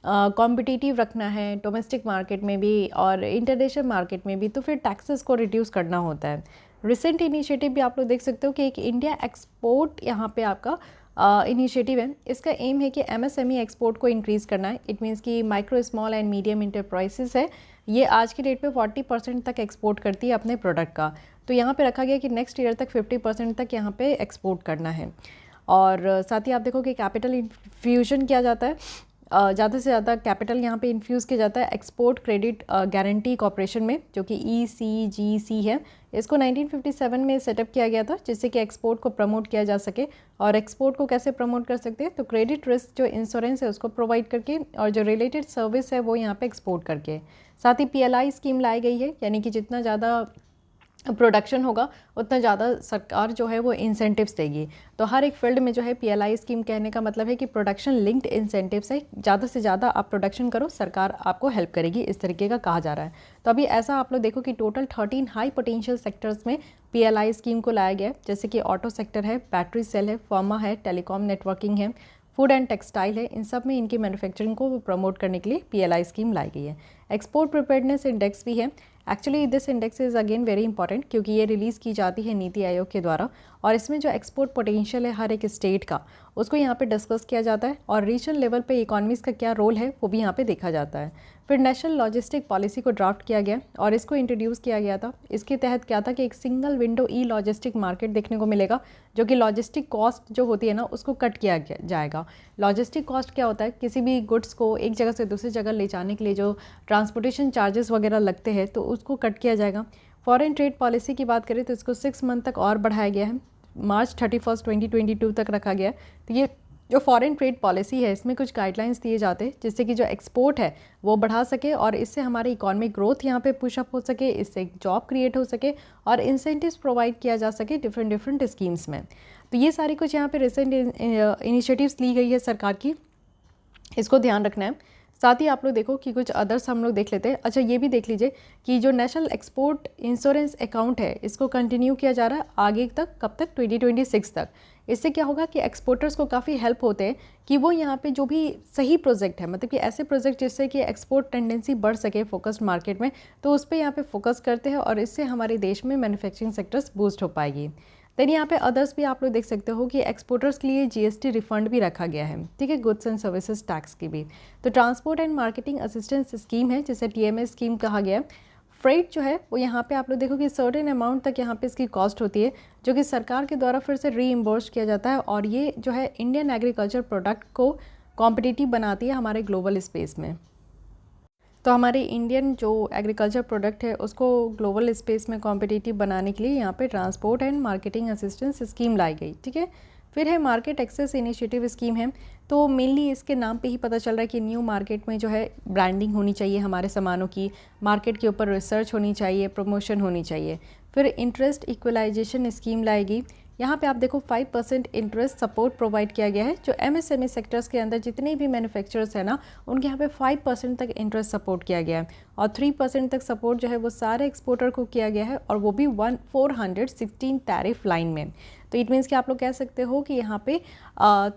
कॉम्पिटिटिव रखना है डोमेस्टिक मार्केट में भी और इंटरनेशनल मार्केट में भी, तो फिर टैक्सेस को रिड्यूस करना होता है। रिसेंट इनिशिएटिव भी आप लोग देख सकते हो कि एक इंडिया एक्सपोर्ट यहाँ पे आपका इनिशिएटिव है। इसका एम है कि MSME एक्सपोर्ट को इंक्रीज़ करना है। इट मीन्स कि micro small and medium enterprises है, ये आज की डेट पे 40% तक एक्सपोर्ट करती है अपने प्रोडक्ट का। तो यहाँ पे रखा गया कि नेक्स्ट ईयर तक 50% तक यहाँ पे एक्सपोर्ट करना है। और साथ ही आप देखो कि कैपिटल इन्फ्यूजन किया जाता है, ज़्यादा से ज़्यादा कैपिटल यहाँ पे इन्फ्यूज़ किया जाता है एक्सपोर्ट क्रेडिट गारंटी कॉर्पोरेशन में, जो कि ECGC है। इसको 1957 में सेटअप किया गया था, जिससे कि एक्सपोर्ट को प्रमोट किया जा सके। और एक्सपोर्ट को कैसे प्रमोट कर सकते हैं, तो क्रेडिट रिस्क जो इंश्योरेंस है उसको प्रोवाइड करके और जो रिलेटेड सर्विस है वो यहाँ पे एक्सपोर्ट करके। साथ ही PLI स्कीम लाई गई है, यानी कि जितना ज़्यादा प्रोडक्शन होगा उतना ज़्यादा सरकार जो है वो इंसेंटिव्स देगी। तो हर एक फील्ड में जो है PLI स्कीम कहने का मतलब है कि प्रोडक्शन लिंक्ड इंसेंटिव्स है, ज़्यादा से ज़्यादा आप प्रोडक्शन करो, सरकार आपको हेल्प करेगी, इस तरीके का कहा जा रहा है। तो अभी ऐसा आप लोग देखो कि टोटल 13 हाई पोटेंशियल सेक्टर्स में PLI स्कीम को लाया गया है, जैसे कि ऑटो सेक्टर है, बैटरी सेल है, फार्मा है, टेलीकॉम नेटवर्किंग है, फूड एंड टेक्सटाइल है। इन सब में इनकी मैन्युफैक्चरिंग को प्रमोट करने के लिए PLI स्कीम लाई गई है। एक्सपोर्ट प्रिपेयर्डनेस इंडेक्स भी है। Actually this index is again very important, क्योंकि ये रिलीज़ की जाती है नीति आयोग के द्वारा, और इसमें जो एक्सपोर्ट पोटेंशियल है हर एक स्टेट का उसको यहाँ पे डिस्कस किया जाता है, और रीजनल लेवल पे इकोनॉमीज़ का क्या रोल है वो भी यहाँ पे देखा जाता है। फिर नेशनल लॉजिस्टिक पॉलिसी को ड्राफ्ट किया गया और इसको इंट्रोड्यूस किया गया था। इसके तहत क्या था कि एक सिंगल विंडो लॉजिस्टिक मार्केट देखने को मिलेगा, जो कि लॉजिस्टिक कॉस्ट जो होती है ना उसको कट किया जाएगा। लॉजिस्टिक कॉस्ट क्या होता है, किसी भी गुड्स को एक जगह से दूसरी जगह ले जाने के लिए जो ट्रांसपोर्टेशन चार्जेस वगैरह लगते हैं, तो उसको कट किया जाएगा। फॉरेन ट्रेड पॉलिसी की बात करें तो इसको 6 मंथ तक और बढ़ाया गया है, मार्च 31, 2022 तक रखा गया है। तो ये जो फॉरेन ट्रेड पॉलिसी है इसमें कुछ गाइडलाइंस दिए जाते हैं, जिससे कि जो एक्सपोर्ट है वो बढ़ा सके और इससे हमारी इकोनॉमिक ग्रोथ यहाँ पे पुशअप हो सके, इससे जॉब क्रिएट हो सके और इंसेंटिव्स प्रोवाइड किया जा सके डिफरेंट स्कीम्स में। तो ये सारी कुछ यहाँ पे रिसेंट इनिशिएटिव्स ली गई है सरकार की, इसको ध्यान रखना है। साथ ही आप लोग देखो कि कुछ अदर्स हम लोग देख लेते हैं। अच्छा, ये भी देख लीजिए कि जो नेशनल एक्सपोर्ट इंश्योरेंस अकाउंट है इसको कंटिन्यू किया जा रहा है आगे तक, कब तक, 2026 तक। इससे क्या होगा कि एक्सपोर्टर्स को काफ़ी हेल्प होते हैं कि वो यहाँ पे जो भी सही प्रोजेक्ट है, मतलब कि ऐसे प्रोजेक्ट जिससे कि एक्सपोर्ट टेंडेंसी बढ़ सके फोकस्ड मार्केट में, तो उस पर यहाँ पे फोकस करते हैं और इससे हमारे देश में मैन्युफैक्चरिंग सेक्टर्स बूस्ट हो पाएगी। देन यहाँ पे अदर्स भी आप लोग देख सकते हो कि एक्सपोर्टर्स के लिए GST रिफंड भी रखा गया है, ठीक है, गुड्स एंड सर्विसेज टैक्स की भी। तो transport and marketing assistance scheme है, जिसे TMA स्कीम कहा गया है। फ्रेट जो है वो यहाँ पे आप लोग देखो कि सर्टेन अमाउंट तक यहाँ पे इसकी कॉस्ट होती है, जो कि सरकार के द्वारा फिर से रीइम्बर्स किया जाता है, और ये जो है इंडियन एग्रीकल्चर प्रोडक्ट को कॉम्पिटिटिव बनाती है हमारे ग्लोबल स्पेस में। तो हमारे इंडियन जो एग्रीकल्चर प्रोडक्ट है उसको ग्लोबल स्पेस में कॉम्पिटिटिव बनाने के लिए यहाँ पे transport and marketing assistance scheme लाई गई, ठीक है। फिर है मार्केट एक्सेस इनिशिएटिव स्कीम है। तो मेनली इसके नाम पे ही पता चल रहा है कि न्यू मार्केट में जो है ब्रांडिंग होनी चाहिए हमारे सामानों की, मार्केट के ऊपर रिसर्च होनी चाहिए, प्रमोशन होनी चाहिए। फिर इंटरेस्ट इक्वलाइजेशन स्कीम लाएगी। यहाँ पे आप देखो 5% इंटरेस्ट सपोर्ट प्रोवाइड किया गया है। जो MSME सेक्टर्स के अंदर जितने भी मैन्युफैक्चरर्स हैं ना, उनके यहाँ पे 5% तक इंटरेस्ट सपोर्ट किया गया है, और 3% तक सपोर्ट जो है वो सारे एक्सपोर्टर को किया गया है, और वो भी 416 टैरिफ लाइन में। तो इट मीन्स कि आप लोग कह सकते हो कि यहाँ पे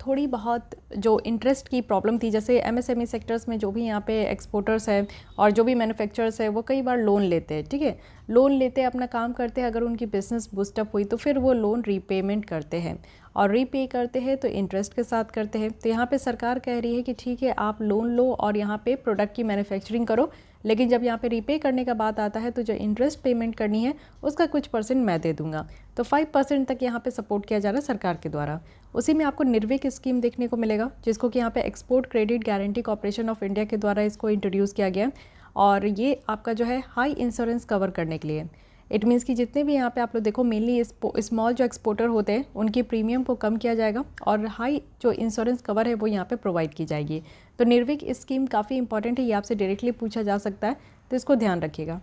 थोड़ी बहुत जो इंटरेस्ट की प्रॉब्लम थी, जैसे MSME सेक्टर्स में जो भी यहाँ पे एक्सपोर्टर्स हैं और जो भी मैन्युफैक्चरर्स है वो कई बार लोन लेते हैं, ठीक है। लोन लेते अपना काम करते हैं, अगर उनकी बिज़नेस बूस्टअप हुई तो फिर वो लोन रीपेमेंट करते हैं, और रीपे करते हैं तो इंटरेस्ट के साथ करते हैं। तो यहाँ पे सरकार कह रही है कि ठीक है आप लोन लो और यहाँ पे प्रोडक्ट की मैन्युफैक्चरिंग करो, लेकिन जब यहाँ पे रीपे करने का बात आता है तो जो इंटरेस्ट पेमेंट करनी है उसका कुछ % मैं दे दूंगा। तो 5% तक यहाँ पे सपोर्ट किया जा रहा है सरकार के द्वारा। उसी में आपको निर्विक स्कीम देखने को मिलेगा, जिसको कि यहाँ पे export credit guarantee corporation of India के द्वारा इसको इंट्रोड्यूस किया गया, और ये आपका जो है हाई इंश्योरेंस कवर करने के लिए। इट मीन्स कि जितने भी यहाँ पे आप लोग देखो मेनली स्मॉल जो एक्सपोर्टर होते हैं उनकी प्रीमियम को कम किया जाएगा, और हाई जो इंश्योरेंस कवर है वो यहाँ पे प्रोवाइड की जाएगी। तो निर्विक स्कीम काफ़ी इंपॉर्टेंट है, ये आपसे डायरेक्टली पूछा जा सकता है, तो इसको ध्यान रखिएगा।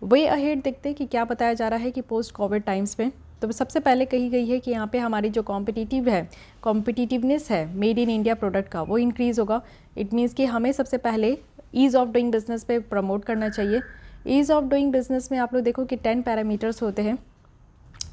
वे अहेड देखते हैं कि क्या बताया जा रहा है कि पोस्ट कोविड टाइम्स में। तो सबसे पहले कही गई है कि यहाँ पे हमारी जो कॉम्पिटिटिवनेस है मेड इन इंडिया प्रोडक्ट का, वो इंक्रीज़ होगा। इट मीन्स कि हमें सबसे पहले ईज़ ऑफ डूइंग बिजनेस पे प्रमोट करना चाहिए। ईज़ ऑफ डूइंग बिजनेस में आप लोग देखो कि 10 पैरामीटर्स होते हैं,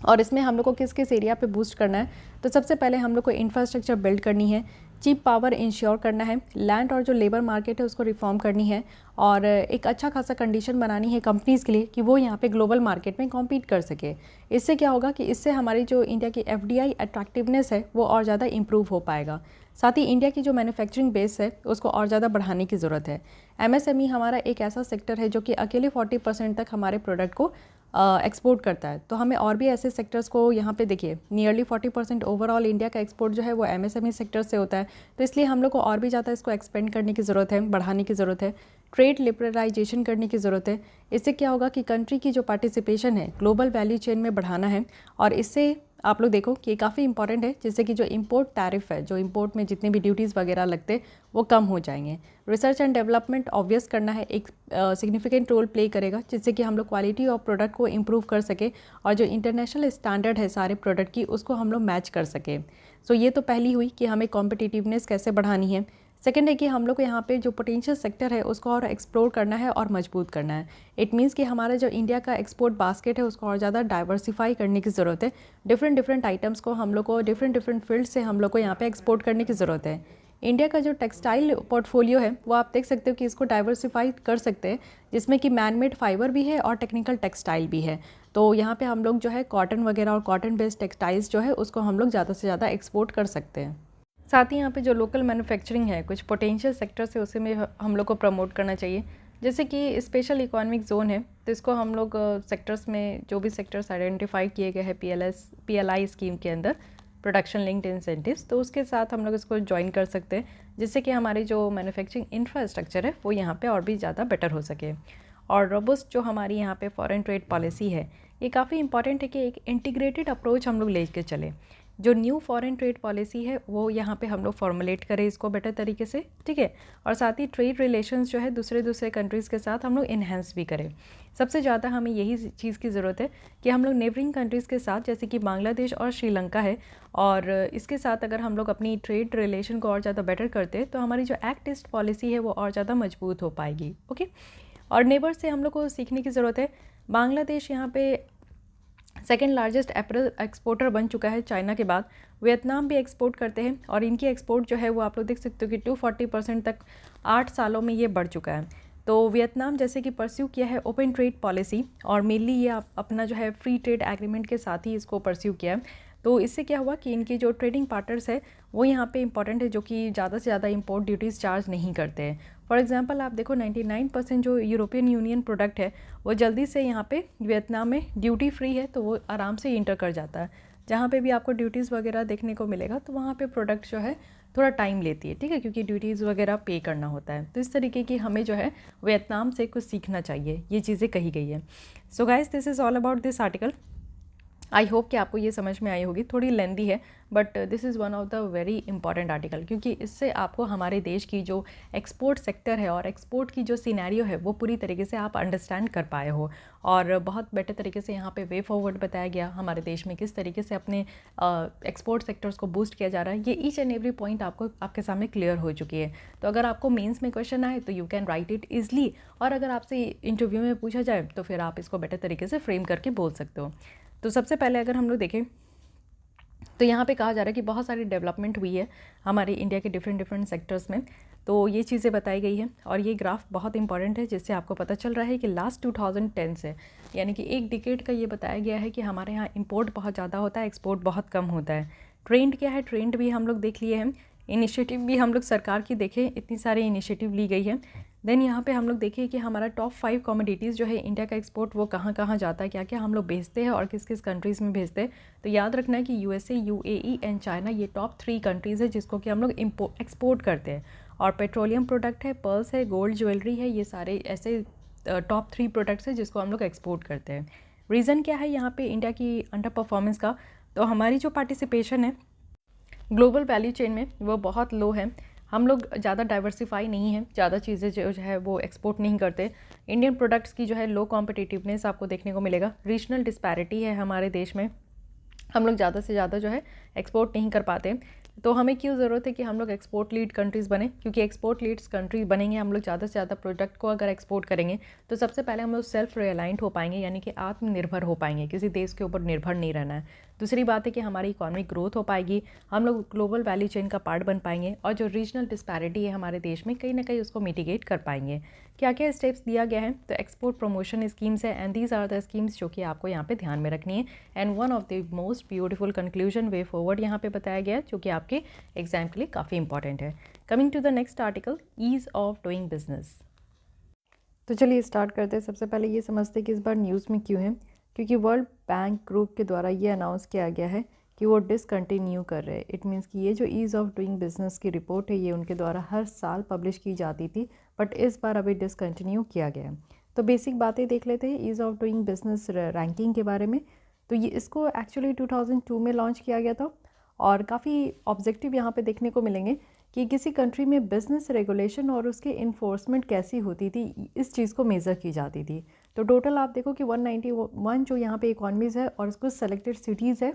और इसमें हम लोग को किस किस एरिया पे बूस्ट करना है। तो सबसे पहले हम लोग को इंफ्रास्ट्रक्चर बिल्ड करनी है, चीप पावर इंश्योर करना है, लैंड और जो लेबर मार्केट है उसको रिफॉर्म करनी है, और एक अच्छा खासा कंडीशन बनानी है कंपनीज़ के लिए कि वो यहाँ पे ग्लोबल मार्केट में कॉम्पीट कर सके। इससे क्या होगा कि इससे हमारी जो इंडिया की FDI अट्रैक्टिवनेस है वो और ज़्यादा इंप्रूव हो पाएगा। साथ ही इंडिया की जो मैन्युफैक्चरिंग बेस है उसको और ज़्यादा बढ़ाने की ज़रूरत है। MSME हमारा एक ऐसा सेक्टर है जो कि अकेले 40% तक हमारे प्रोडक्ट को एक्सपोर्ट करता है। तो हमें और भी ऐसे सेक्टर्स को यहाँ पे देखिए, नियरली 40% ओवरऑल इंडिया का एक्सपोर्ट जो है वो MSME सेक्टर से होता है। तो इसलिए हम लोग को और भी ज़्यादा इसको एक्सपेंड करने की ज़रूरत है, बढ़ाने की ज़रूरत है, ट्रेड लिबरलाइजेशन करने की ज़रूरत है। इससे क्या होगा कि कंट्री की जो पार्टिसिपेशन है ग्लोबल वैल्यू चेन में बढ़ाना है, और इससे आप लोग देखो कि काफ़ी इंपॉर्टेंट है, जिससे कि जो इंपोर्ट टैरिफ है, जो इंपोर्ट में जितने भी ड्यूटीज़ वगैरह लगते वो कम हो जाएंगे। रिसर्च एंड डेवलपमेंट ऑब्वियस करना है, एक सिग्निफिकेंट रोल प्ले करेगा, जिससे कि हम लोग क्वालिटी ऑफ प्रोडक्ट को इम्प्रूव कर सके, और जो इंटरनेशनल स्टैंडर्ड है सारे प्रोडक्ट की उसको हम लोग मैच कर सके। सो ये तो पहली हुई कि हमें कॉम्पिटिटिवनेस कैसे बढ़ानी है। सेकेंड है कि हम लोग को यहाँ पे जो पोटेंशियल सेक्टर है उसको और एक्सप्लोर करना है और मजबूत करना है। इट मीन्स कि हमारा जो इंडिया का एक्सपोर्ट बास्केट है उसको और ज़्यादा डाइवर्सिफाई करने की ज़रूरत है। डिफरेंट आइटम्स को हम लोग को डिफरेंट फील्ड से हम लोग को यहाँ पे एक्सपोर्ट करने की ज़रूरत है। इंडिया का जो टेक्सटाइल पोर्टफोलियो है वो आप देख सकते हो कि इसको डाइवर्सिफाई कर सकते हैं, जिसमें कि मैनमेड फाइबर भी है और टेक्निकल टेक्सटाइल भी है। तो यहाँ पे हम लोग जो है कॉटन वगैरह और कॉटन बेस्ड टेक्सटाइल्स जो है उसको हम लोग ज़्यादा से ज़्यादा एक्सपोर्ट कर सकते हैं। साथ ही यहाँ पे जो लोकल मैन्युफैक्चरिंग है कुछ पोटेंशियल सेक्टर से उसे में हम लोग को प्रमोट करना चाहिए। जैसे कि स्पेशल इकोनॉमिक जोन है तो इसको हम लोग सेक्टर्स में जो भी सेक्टर्स आइडेंटिफाई किए गए हैं PLI स्कीम के अंदर, प्रोडक्शन लिंक्ड इंसेंटिव्स, तो उसके साथ हम लोग इसको ज्वाइन कर सकते हैं, जिससे कि हमारी जो मैन्युफैक्चरिंग इंफ्रास्ट्रक्चर है वो यहाँ पे और भी ज़्यादा बेटर हो सके। और रोबस्ट जो हमारी यहाँ पे फॉरेन ट्रेड पॉलिसी है ये काफ़ी इंपॉर्टेंट है कि एक इंटीग्रेटेड अप्रोच हम लोग लेके चले। जो न्यू फॉरेन ट्रेड पॉलिसी है वो यहाँ पे हम लोग फॉर्मुलेट करें इसको बेटर तरीके से, ठीक है। और साथ ही ट्रेड रिलेशंस जो है दूसरे कंट्रीज़ के साथ हम लोग इन्हेंस भी करें। सबसे ज़्यादा हमें यही चीज़ की ज़रूरत है कि हम लोग नेबरिंग कंट्रीज़ के साथ, जैसे कि बांग्लादेश और श्रीलंका है, और इसके साथ अगर हम लोग अपनी ट्रेड रिलेशन को और ज़्यादा बेटर करते तो हमारी जो एक्ट ईस्ट पॉलिसी है वो और ज़्यादा मजबूत हो पाएगी, ओके। और नेबर से हम लोग को सीखने की ज़रूरत है। बांग्लादेश यहाँ पे सेकेंड लार्जेस्ट एप्पल एक्सपोर्टर बन चुका है चाइना के बाद। वियतनाम भी एक्सपोर्ट करते हैं और इनकी एक्सपोर्ट जो है वो आप लोग देख सकते हो कि 240% तक 8 सालों में ये बढ़ चुका है। तो वियतनाम जैसे कि परस्यू किया है ओपन ट्रेड पॉलिसी, और मेनली ये अपना जो है फ्री ट्रेड एग्रीमेंट के साथ ही इसको परस्यू किया है। तो इससे क्या हुआ कि इनके जो ट्रेडिंग पार्टनर्स है वो यहाँ पे इंपॉर्टेंट है, जो कि ज़्यादा से ज़्यादा इंपोर्ट ड्यूटीज़ चार्ज नहीं करते हैं। फॉर एग्जांपल आप देखो 99% जो यूरोपियन यूनियन प्रोडक्ट है वो जल्दी से यहाँ पे वियतनाम में ड्यूटी फ्री है, तो वो आराम से इंटर कर जाता है। जहाँ पे भी आपको ड्यूटीज़ वगैरह देखने को मिलेगा तो वहाँ पे प्रोडक्ट जो है थोड़ा टाइम लेती है, ठीक है, क्योंकि ड्यूटीज़ वगैरह पे करना होता है। तो इस तरीके की हमें जो है वियतनाम से कुछ सीखना चाहिए, ये चीज़ें कही गई है। So guys, this is all about this article. I hope कि आपको ये समझ में आई होगी। थोड़ी लेंदी है but this is one of the very important article, क्योंकि इससे आपको हमारे देश की जो एक्सपोर्ट सेक्टर है और एक्सपोर्ट की जो सिनेरियो है वो पूरी तरीके से आप अंडरस्टैंड कर पाए हो, और बहुत बेटर तरीके से यहाँ पे वे फॉरवर्ड बताया गया हमारे देश में किस तरीके से अपने एक्सपोर्ट सेक्टर्स को बूस्ट किया जा रहा है। ये ईच एंड एवरी पॉइंट आपको आपके सामने क्लियर हो चुकी है। तो अगर आपको मेंस में क्वेश्चन आए तो you can write it easily, और अगर आपसे इंटरव्यू में पूछा जाए तो फिर आप इसको बेटर तरीके से फ्रेम करके बोल सकते हो। तो सबसे पहले अगर हम लोग देखें तो यहाँ पे कहा जा रहा है कि बहुत सारी डेवलपमेंट हुई है हमारे इंडिया के डिफरेंट सेक्टर्स में, तो ये चीज़ें बताई गई हैं। और ये ग्राफ बहुत इंपॉर्टेंट है, जिससे आपको पता चल रहा है कि लास्ट 2010 से, यानी कि एक डिकेड का ये बताया गया है कि हमारे यहाँ इंपोर्ट बहुत ज़्यादा होता है, एक्सपोर्ट बहुत कम होता है। ट्रेंड क्या है, ट्रेंड भी हम लोग देख लिए हैं, इनिशिएटिव भी हम लोग सरकार की देखें, इतनी सारी इनिशिएटिव ली गई है। देन यहाँ पे हम लोग देखें कि हमारा टॉप 5 कमोडिटीज़ जो है इंडिया का एक्सपोर्ट वो कहाँ कहाँ जाता है, क्या क्या हम लोग भेजते हैं और किस किस कंट्रीज़ में भेजते हैं। तो याद रखना है कि यूएसए, यूएई एंड चाइना ये टॉप 3 कंट्रीज़ है जिसको कि हम लोग एक्सपोर्ट करते हैं। और पेट्रोलियम प्रोडक्ट है, पर्ल्स है, गोल्ड ज्वेलरी है, ये सारे ऐसे टॉप 3 प्रोडक्ट्स है जिसको हम लोग एक्सपोर्ट करते हैं। रीज़न क्या है यहाँ पे इंडिया की अंडर परफॉर्मेंस का, तो हमारी जो पार्टिसिपेशन है ग्लोबल वैल्यू चेन में वो बहुत लो है। हम लोग ज़्यादा डाइवर्सिफाई नहीं है, ज़्यादा चीज़ें जो है वो एक्सपोर्ट नहीं करते। इंडियन प्रोडक्ट्स की जो है लो कॉम्पिटिटिवनेस आपको देखने को मिलेगा। रीजनल डिस्पैरिटी है हमारे देश में, हम लोग ज़्यादा से ज़्यादा जो है एक्सपोर्ट नहीं कर पाते। तो हमें क्यों ज़रूरत है कि हम लोग एक्सपोर्ट लीड कंट्रीज़ बने, क्योंकि एक्सपोर्ट लीड्स कंट्री बनेंगे हम लोग ज़्यादा से ज़्यादा प्रोडक्ट को अगर एक्सपोर्ट करेंगे तो सबसे पहले हम लोग सेल्फ रिलायंट हो पाएंगे, यानी कि आत्मनिर्भर हो पाएंगे, किसी देश के ऊपर निर्भर नहीं रहना है। दूसरी बात है कि हमारी इकोनॉमिक ग्रोथ हो पाएगी, हम लोग ग्लोबल वैल्यू चेन का पार्ट बन पाएंगे, और जो रीजनल डिस्पैरिटी है हमारे देश में कहीं ना कहीं उसको मिटिगेट कर पाएंगे। क्या क्या स्टेप्स दिया गया है, तो एक्सपोर्ट प्रमोशन स्कीम्स है, and these are the schemes जो कि आपको यहाँ पे ध्यान में रखनी है। And one of the most beautiful conclusion way forward यहाँ पे बताया गया है, जो कि आपके एग्जाम के लिए काफ़ी इंपॉर्टेंट है। Coming to the next article, ease of doing business. तो चलिए स्टार्ट करते हैं। सबसे पहले ये समझते हैं कि इस बार न्यूज़ में क्यों है, क्योंकि वर्ल्ड बैंक ग्रुप के द्वारा ये अनाउंस किया गया है कि वो डिसकंटिन्यू कर रहे हैं। इट मीन्स कि ये जो ईज़ ऑफ डूइंग बिजनेस की रिपोर्ट है ये उनके द्वारा हर साल पब्लिश की जाती थी, बट इस बार अभी डिसकंटिन्यू किया गया है। तो बेसिक बातें देख लेते हैं ease of doing business ranking के बारे में। तो ये इसको एक्चुअली 2002 में लॉन्च किया गया था, और काफ़ी ऑब्जेक्टिव यहाँ पे देखने को मिलेंगे कि किसी कंट्री में बिज़नेस रेगुलेशन और उसके इन्फोर्समेंट कैसी होती थी, इस चीज़ को मेज़र की जाती थी। तो टोटल आप देखो कि 191 जो यहाँ पे इकॉनमीज़ है और कुछ सेलेक्टेड सिटीज़ है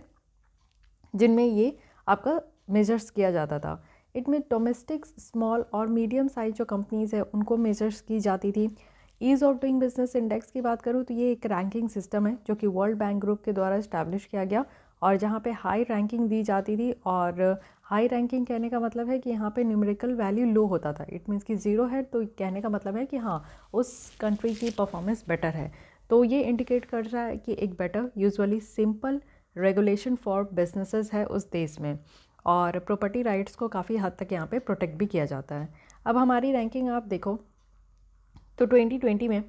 जिनमें ये आपका मेजर्स किया जाता था। इनमें डोमेस्टिक, स्मॉल और मीडियम साइज जो कंपनीज़ है उनको मेजर्स की जाती थी। Ease of doing business index की बात करूँ तो ये एक रैंकिंग सिस्टम है जो कि वर्ल्ड बैंक ग्रुप के द्वारा इस्टेब्लिश किया गया, और जहाँ पे हाई रैंकिंग दी जाती थी। और हाई रैंकिंग कहने का मतलब है कि यहाँ पे न्यूमेरिकल वैल्यू लो होता था। इट मीन्स कि ज़ीरो है तो कहने का मतलब है कि हाँ उस कंट्री की परफॉर्मेंस बेटर है। तो ये इंडिकेट कर रहा है कि एक better, usually simple regulation for businesses है उस देश में, और प्रॉपर्टी राइट्स को काफ़ी हद तक यहाँ पे प्रोटेक्ट भी किया जाता है। अब हमारी रैंकिंग आप देखो तो 2020 में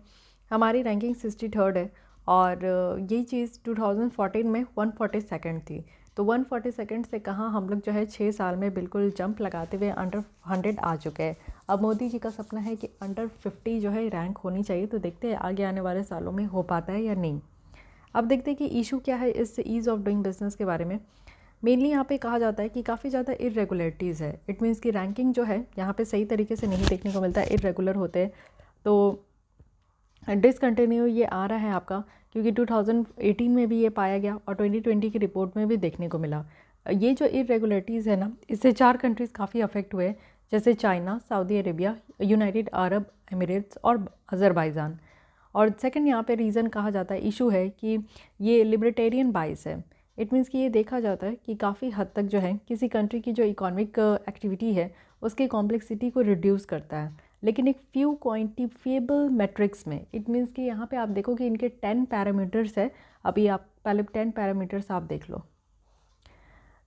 हमारी रैंकिंग 63rd है, और यही चीज़ 2014 में 142nd थी। तो 142nd से कहाँ हम लोग जो है 6 साल में बिल्कुल जंप लगाते हुए अंडर 100 आ चुके हैं। अब मोदी जी का सपना है कि अंडर 50 जो है रैंक होनी चाहिए, तो देखते हैं आगे आने वाले सालों में हो पाता है या नहीं। अब देखते हैं कि इशू क्या है इस ईज़ ऑफ डूइंग बिजनेस के बारे में। मेनली यहाँ पे कहा जाता है कि काफ़ी ज़्यादा इरेगुलरिटीज़ है। इट मीन्स कि रैंकिंग जो है यहाँ पे सही तरीके से नहीं देखने को मिलता है, इरेगुलर होते हैं। तो डिसकंटिन्यू ये आ रहा है आपका, क्योंकि 2018 में भी ये पाया गया और 2020 की रिपोर्ट में भी देखने को मिला। ये जो इरेगुलरिटीज़ है ना, इससे 4 कंट्रीज़ काफ़ी अफेक्ट हुए, जैसे China, Saudi Arabia, United Arab Emirates और अज़रबैजान। और सेकंड यहाँ पे रीज़न कहा जाता है, इशू है कि ये लिबर्टेरियन बाइस है। इट मीन्स कि ये देखा जाता है कि काफ़ी हद तक जो है किसी कंट्री की जो इकोनॉमिक एक्टिविटी है उसकी कॉम्प्लेक्सिटी को रिड्यूस करता है। लेकिन एक फ्यू क्वांटिफिएबल मेट्रिक्स में। इट मीन्स कि यहाँ पे आप देखो कि इनके 10 पैरामीटर्स है। अभी आप पहले 10 पैरामीटर्स आप देख लो।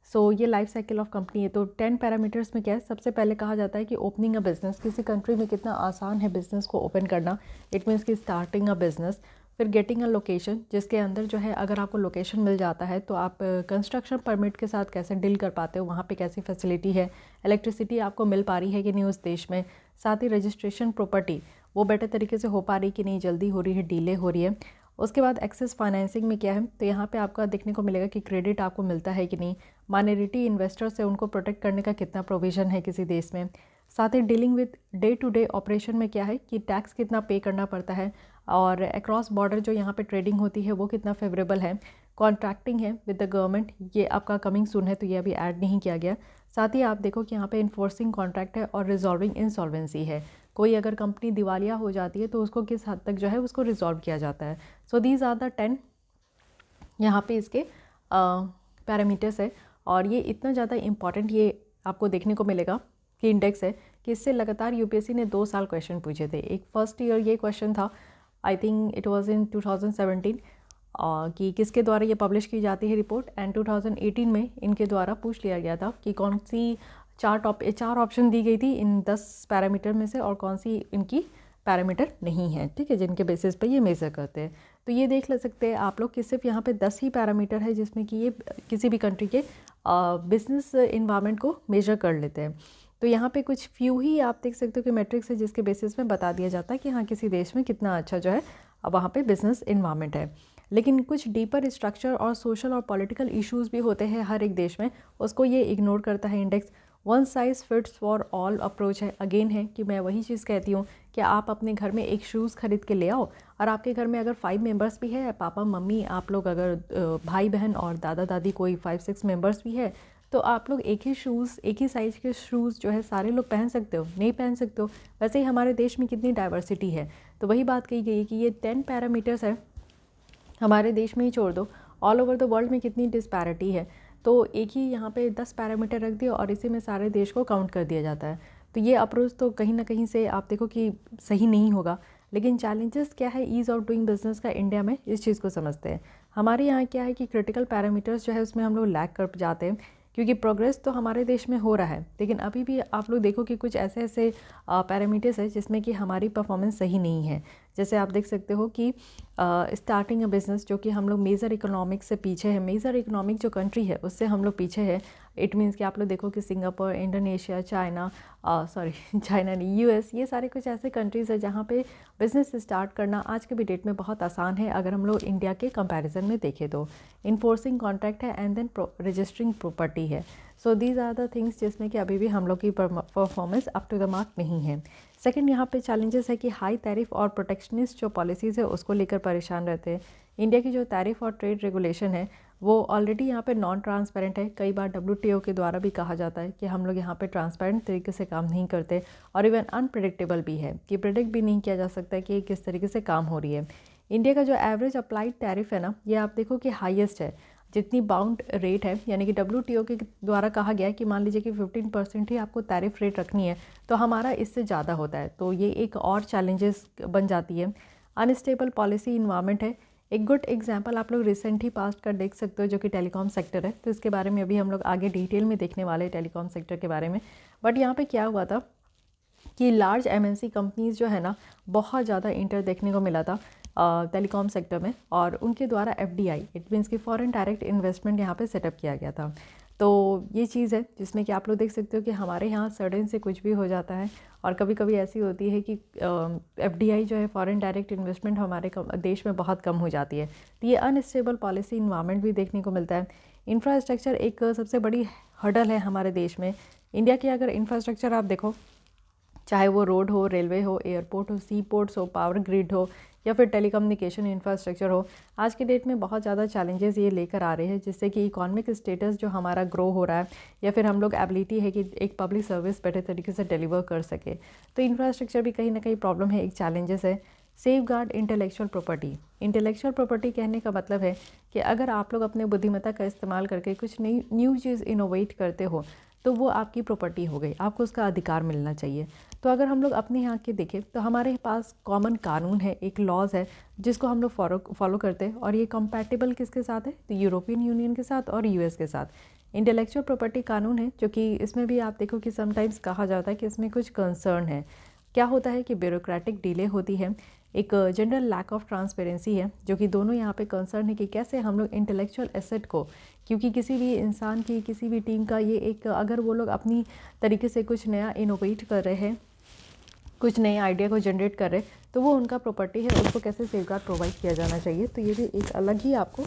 सो ये लाइफ साइकिल ऑफ कंपनी है। तो 10 पैरामीटर्स में क्या है, सबसे पहले कहा जाता है कि ओपनिंग अ बिज़नेस, किसी कंट्री में कितना आसान है बिज़नेस को ओपन करना। इट मीन्स कि स्टार्टिंग अ बिज़नेस। फिर गेटिंग अ लोकेशन, जिसके अंदर जो है अगर आपको लोकेशन मिल जाता है तो आप कंस्ट्रक्शन परमिट के साथ कैसे डील कर पाते हो, वहाँ पे कैसी फैसिलिटी है, इलेक्ट्रिसिटी आपको मिल पा रही है कि नहीं उस देश में। साथ ही रजिस्ट्रेशन प्रॉपर्टी वो बेटर तरीके से हो पा रही कि नहीं, जल्दी हो रही है, डिले हो रही है। उसके बाद एक्सेस फाइनेंसिंग में क्या है, तो यहाँ पे आपका देखने को मिलेगा कि क्रेडिट आपको मिलता है कि नहीं, माइनॉरिटी इन्वेस्टर्स से उनको प्रोटेक्ट करने का कितना प्रोविज़न है किसी देश में। साथ ही dealing with day to day operation में क्या है कि टैक्स कितना पे करना पड़ता है, और अक्रॉस बॉर्डर जो यहाँ पे ट्रेडिंग होती है वो कितना फेवरेबल है। कॉन्ट्रैक्टिंग है विद द गवर्नमेंट, ये आपका कमिंग सून है तो ये अभी ऐड नहीं किया गया। साथ ही आप देखो कि यहाँ पे इन्फोर्सिंग कॉन्ट्रैक्ट है और रिजॉल्विंग इंसॉल्वेंसी है। कोई अगर कंपनी दिवालिया हो जाती है तो उसको किस हद तक जो है उसको रिजॉल्व किया जाता है। सो दीज आर द 10 यहाँ पे इसके पैरामीटर्स है। और ये इतना ज़्यादा इम्पॉर्टेंट ये आपको देखने को मिलेगा कि इंडेक्स है कि इससे लगातार यूपीएससी ने 2 साल क्वेश्चन पूछे थे। एक फर्स्ट ईयर ये क्वेश्चन था, I think it was in 2017, कि किसके द्वारा ये पब्लिश की जाती है रिपोर्ट, एंड 2018 में इनके द्वारा पूछ लिया गया था कि कौन सी चार ऑप्शन दी गई थी इन 10 पैरामीटर में से और कौन सी इनकी पैरामीटर नहीं है, ठीक है, जिनके बेसिस पे ये मेज़र करते हैं। तो ये देख ले सकते हैं आप लोग कि सिर्फ यहाँ पे 10 ही पैरामीटर है जिसमें कि ये किसी भी कंट्री के बिजनेस इन्वायरमेंट को मेजर कर लेते हैं। तो यहाँ पे कुछ फ्यू ही आप देख सकते हो कि मैट्रिक्स है जिसके बेसिस में बता दिया जाता है कि हाँ किसी देश में कितना अच्छा जो है वहाँ पे बिजनेस इन्वायरमेंट है। लेकिन कुछ डीपर स्ट्रक्चर और सोशल और पॉलिटिकल इश्यूज भी होते हैं हर एक देश में, उसको ये इग्नोर करता है index. One size fits for all approach है। अगेन है कि मैं वही चीज़ कहती हूँ कि आप अपने घर में एक शूज़ खरीद के ले आओ, और आपके घर में अगर 5 मेंबर्स भी है, पापा मम्मी आप लोग अगर भाई बहन और दादा दादी कोई 5-6 मेंबर्स भी है, तो आप लोग एक ही शूज़, एक ही साइज़ के शूज़ जो है सारे लोग पहन सकते हो? नहीं पहन सकते हो। वैसे ही हमारे देश में कितनी डाइवर्सिटी है। तो वही बात कही गई कि ये 10 पैरामीटर्स है, हमारे देश में ही छोड़ दो, ऑल ओवर द वर्ल्ड में कितनी डिस्पैरिटी है। तो एक ही यहाँ पे 10 पैरामीटर रख दिया और इसी में सारे देश को काउंट कर दिया जाता है। तो ये अप्रोच तो कहीं ना कहीं से आप देखो कि सही नहीं होगा। लेकिन चैलेंजेस क्या है ईज़ ऑफ डूइंग बिजनेस का इंडिया में, इस चीज़ को समझते हैं। हमारे यहाँ क्या है कि क्रिटिकल पैरामीटर्स जो है उसमें हम लोग लैग कर जाते हैं, क्योंकि प्रोग्रेस तो हमारे देश में हो रहा है, लेकिन अभी भी आप लोग देखो कि कुछ ऐसे ऐसे पैरामीटर्स है जिसमें कि हमारी परफॉर्मेंस सही नहीं है। जैसे आप देख सकते हो कि स्टार्टिंग अ बिज़नेस, जो कि हम लोग मेजर इकोनॉमिक से पीछे है, मेजर इकोनॉमिक जो कंट्री है उससे हम लोग पीछे है। इट मीन्स कि आप लोग देखो कि सिंगापुर, इंडोनेशिया, चाइना, चाइना नहीं, यूएस, ये सारे कुछ ऐसे कंट्रीज़ है जहाँ पे बिज़नेस स्टार्ट करना आज के भी डेट में बहुत आसान है अगर हम लोग इंडिया के कंपैरिजन में देखें तो। इन्फोर्सिंग कॉन्ट्रैक्ट है एंड देन रजिस्टरिंग प्रॉपर्टी है। So these are the things जिसमें कि अभी भी हम लोग की performance up to the mark नहीं है। सेकंड यहाँ पे चैलेंजेस है कि हाई टैरिफ और प्रोटेक्शनिस्ट जो पॉलिसीज़ है उसको लेकर परेशान रहते हैं। इंडिया की जो टैरिफ और ट्रेड रेगुलेशन है वो ऑलरेडी यहाँ पे नॉन ट्रांसपेरेंट है। कई बार WTO के द्वारा भी कहा जाता है कि हम लोग यहाँ पे ट्रांसपेरेंट तरीके से काम नहीं करते, और इवन अनप्रेडिक्टेबल भी है कि प्रेडिक्ट भी नहीं किया जा सकता कि किस तरीके से काम हो रही है। इंडिया का जो एवरेज अप्लाइड टैरिफ है ना, ये आप देखो कि हाईएस्ट है। जितनी बाउंड रेट है, यानी कि WTO के द्वारा कहा गया है कि मान लीजिए कि 15% ही आपको टैरिफ रेट रखनी है, तो हमारा इससे ज़्यादा होता है। तो ये एक और चैलेंजेस बन जाती है। अनस्टेबल पॉलिसी इन्वायरमेंट है। एक गुड एग्जांपल आप लोग रिसेंट ही पास कर देख सकते हो जो कि टेलीकॉम सेक्टर है। तो इसके बारे में अभी हम लोग आगे डिटेल में देखने वाले हैं टेलीकॉम सेक्टर के बारे में। बट यहाँ पे क्या हुआ था कि लार्ज MNC कंपनीज़ जो है ना, बहुत ज़्यादा इंटर देखने को मिला था टेलीकॉम सेक्टर में, और उनके द्वारा FDI, इट मीन्स कि फॉरेन डायरेक्ट इन्वेस्टमेंट यहाँ पे सेटअप किया गया था। तो ये चीज़ है जिसमें कि आप लोग देख सकते हो कि हमारे यहाँ सडन से कुछ भी हो जाता है, और कभी कभी ऐसी होती है कि FDI जो है फॉरेन डायरेक्ट इन्वेस्टमेंट हमारे देश में बहुत कम हो जाती है। तो ये अनस्टेबल पॉलिसी इन्वायरमेंट भी देखने को मिलता है। इंफ्रास्ट्रक्चर एक सबसे बड़ी हर्डल है हमारे देश में। इंडिया की अगर इंफ्रास्ट्रक्चर आप देखो, चाहे वो रोड हो, रेलवे हो, एयरपोर्ट हो, सी पोर्ट्स हो, पावर ग्रिड हो, या फिर टेलीकम्युनिकेशन इंफ्रास्ट्रक्चर हो, आज के डेट में बहुत ज़्यादा चैलेंजेस ये लेकर आ रहे हैं, जिससे कि इकोनॉमिक स्टेटस जो हमारा ग्रो हो रहा है, या फिर हम लोग एबिलिटी है कि एक पब्लिक सर्विस बेटर तरीके से डिलीवर कर सके। तो इंफ्रास्ट्रक्चर भी कहीं ना कहीं प्रॉब्लम है, एक चैलेंजेस है। Safe guard intellectual property. Intellectual property कहने का मतलब है कि अगर आप लोग अपने बुद्धिमत्ता का इस्तेमाल करके कुछ नई न्यू चीज़ इनोवेट करते हो, तो वो आपकी प्रॉपर्टी हो गई, आपको उसका अधिकार मिलना चाहिए। तो अगर हम लोग अपने यहाँ के देखें तो हमारे पास कॉमन कानून है, एक लॉज है जिसको हम लोग फॉलो करते हैं, और ये कंपैटिबल किसके साथ है, तो यूरोपियन यूनियन के साथ और यूएस के साथ। इंटेलेक्चुअल प्रॉपर्टी कानून है, जो कि इसमें भी आप देखो कि समटाइम्स कहा जाता है कि इसमें कुछ कंसर्न है। क्या होता है कि ब्यूरोक्रेटिक डिले होती है, एक जनरल लैक ऑफ ट्रांसपेरेंसी है, जो कि दोनों यहाँ पे कंसर्न है कि कैसे हम लोग इंटेलेक्चुअल एसेट को, क्योंकि किसी भी इंसान की, किसी भी टीम का ये एक, अगर वो लोग अपनी तरीके से कुछ नया इनोवेट कर रहे हैं, कुछ नए आइडिया को जनरेट कर रहे, तो वो उनका प्रॉपर्टी है, उसको कैसे सेफगार्ड प्रोवाइड किया जाना चाहिए। तो ये भी एक अलग ही आपको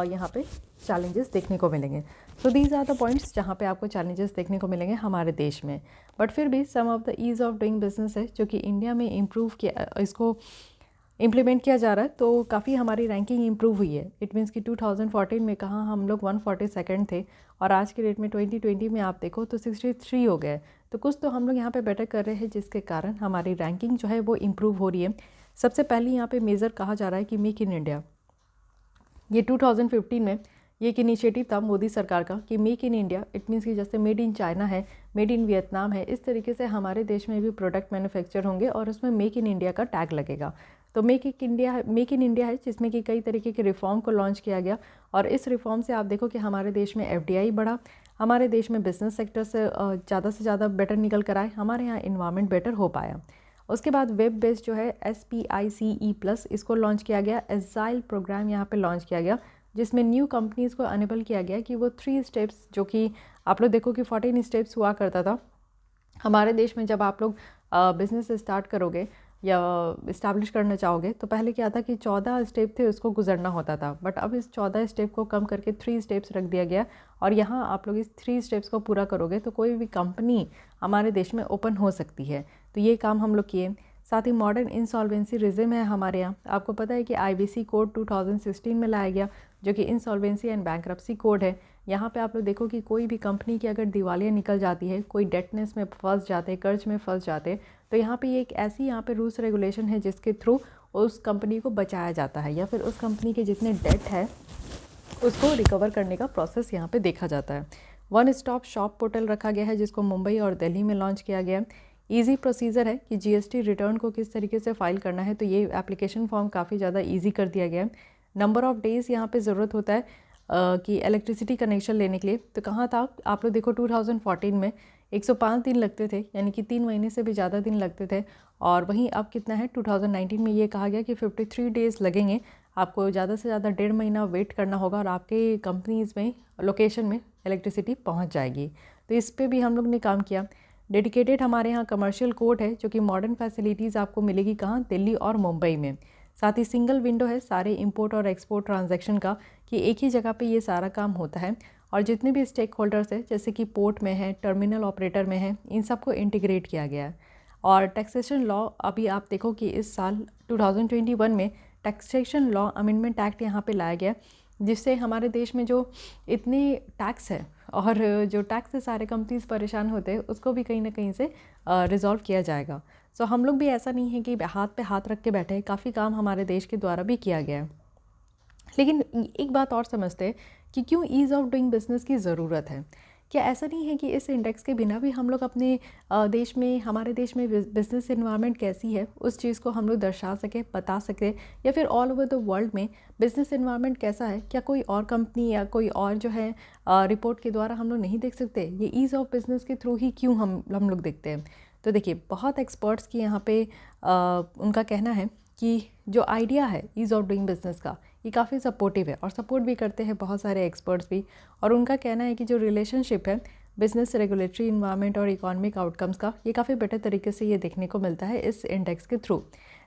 यहाँ पे चैलेंजेस देखने को मिलेंगे। So these are the points जहाँ पे आपको चैलेंजेस देखने को मिलेंगे हमारे देश में। बट फिर भी some of the ease of doing business है जो कि इंडिया में इम्प्रूव किया, इसको इम्प्लीमेंट किया जा रहा है, तो काफ़ी हमारी रैंकिंग इंप्रूव हुई है। इट मीन्स कि 2014 में कहाँ हम लोग 142nd थे, और आज के डेट में 2020 में आप देखो तो 63 हो गए। तो कुछ तो हम लोग यहाँ पे बेटर कर रहे हैं, जिसके कारण हमारी रैंकिंग जो है वो इम्प्रूव हो रही है। सबसे पहले यहाँ पे मेजर कहा जा रहा है कि मेक इन इंडिया, ये 2015 में ये एक इनिशिएटिव था मोदी सरकार का कि make in India, it means कि जैसे मेड इन चाइना है, मेड इन वियतनाम है, इस तरीके से हमारे देश में भी प्रोडक्ट मैन्युफैक्चर होंगे और उसमें मेक इन इंडिया का टैग लगेगा। तो मेक इन इंडिया है जिसमें कि कई तरीके के रिफॉर्म को लॉन्च किया गया, और इस रिफॉर्म से आप देखो कि हमारे देश में FDI बढ़ा, हमारे देश में बिजनेस सेक्टर से ज़्यादा बेटर निकल कर आए, हमारे यहाँ इन्वायरमेंट बेटर हो पाया। उसके बाद वेब बेस्ड जो है SPICE+, इसको लॉन्च किया गया। एजाइल प्रोग्राम यहाँ पे लॉन्च किया गया, जिसमें न्यू कंपनीज़ को अनेबल किया गया कि वो 3 स्टेप्स, जो कि आप लोग देखो कि 14 स्टेप्स हुआ करता था हमारे देश में। जब आप लोग बिज़नेस स्टार्ट करोगे या इस्टेब्लिश करना चाहोगे, तो पहले क्या था कि 14 स्टेप थे, उसको गुजरना होता था। बट अब इस 14 स्टेप को कम करके 3 स्टेप्स रख दिया गया, और यहाँ आप लोग इस 3 स्टेप्स को पूरा करोगे तो कोई भी कंपनी हमारे देश में ओपन हो सकती है। तो ये काम हम लोग किए। साथ ही मॉडर्न इंसॉल्वेंसी रिजिम है हमारे यहाँ। आपको पता है कि IBC कोड 2016 में लाया गया, जो कि इंसॉल्वेंसी एंड बैंक्रप्सी कोड है। यहाँ पे आप लोग देखो कि कोई भी कंपनी की अगर दिवालिया निकल जाती है, कोई डेटनेस में फंस जाते, कर्ज में फंस जाते, तो यहाँ पे ये एक ऐसी यहाँ पे रूल्स रेगुलेशन है जिसके थ्रू उस कंपनी को बचाया जाता है, या फिर उस कंपनी के जितने डेट है उसको रिकवर करने का प्रोसेस यहाँ पे देखा जाता है। वन स्टॉप शॉप पोर्टल रखा गया है, जिसको मुंबई और दिल्ली में लॉन्च किया गया है। ईजी प्रोसीजर है कि GST रिटर्न को किस तरीके से फाइल करना है, तो ये एप्लीकेशन फॉर्म काफ़ी ज़्यादा ईजी कर दिया गया है। नंबर ऑफ़ डेज़ यहाँ पे ज़रूरत होता है कि इलेक्ट्रिसिटी कनेक्शन लेने के लिए, तो कहाँ था आप लोग देखो 2014 में 105 दिन लगते थे, यानी कि 3 महीने से भी ज़्यादा दिन लगते थे। और वहीं अब कितना है, 2019 में ये कहा गया कि 53 डेज़ लगेंगे, आपको ज़्यादा से ज़्यादा 1.5 महीना वेट करना होगा, और आपके कंपनीज़ में, लोकेशन में इलेक्ट्रिसिटी पहुँच जाएगी। तो इस पर भी हम लोग ने काम किया। डेडिकेटेड हमारे यहाँ कमर्शियल कोर्ट है, जो कि मॉडर्न फैसिलिटीज़ आपको मिलेगी कहाँ, दिल्ली और मुंबई में। साथ ही सिंगल विंडो है सारे इंपोर्ट और एक्सपोर्ट ट्रांजैक्शन का, कि एक ही जगह पे ये सारा काम होता है, और जितने भी स्टेक होल्डर्स हैं, जैसे कि पोर्ट में है, टर्मिनल ऑपरेटर में है, इन सबको इंटीग्रेट किया गया है। और टैक्सेशन लॉ, अभी आप देखो कि इस साल 2021 में टैक्सेशन लॉ अमेंडमेंट एक्ट यहाँ पे लाया गया, जिससे हमारे देश में जो इतने टैक्स है और जो टैक्स से सारे कंपनीज परेशान होते हैं, उसको भी कहीं ना कहीं से रिजॉल्व किया जाएगा। सो हम लोग भी ऐसा नहीं है कि हाथ पे हाथ रख के बैठे हैं, काफ़ी काम हमारे देश के द्वारा भी किया गया है। लेकिन एक बात और समझते हैं कि क्यों ईज़ ऑफ डूइंग बिज़नेस की ज़रूरत है। क्या ऐसा नहीं है कि इस इंडेक्स के बिना भी हम लोग अपने देश में, हमारे देश में बिज़नेस एनवायरनमेंट कैसी है उस चीज़ को हम लोग दर्शा सकें, बता सकें, या फिर ऑल ओवर द वर्ल्ड में बिज़नेस एनवायरनमेंट कैसा है, क्या कोई और कंपनी या कोई और जो है रिपोर्ट के द्वारा हम लोग नहीं देख सकते? ये ईज़ ऑफ बिज़नेस के थ्रू ही क्यों हम लोग देखते हैं? तो देखिए, बहुत एक्सपर्ट्स की यहाँ पे उनका कहना है कि जो आइडिया है ईज़ ऑफ डूइंग बिज़नेस का, ये काफ़ी सपोर्टिव है, और सपोर्ट भी करते हैं बहुत सारे एक्सपर्ट्स भी। और उनका कहना है कि जो रिलेशनशिप है बिज़नेस, रेगुलेटरी इन्वायरमेंट और इकोनॉमिक आउटकम्स का, ये काफ़ी बेटर तरीके से ये देखने को मिलता है इस इंडेक्स के थ्रू।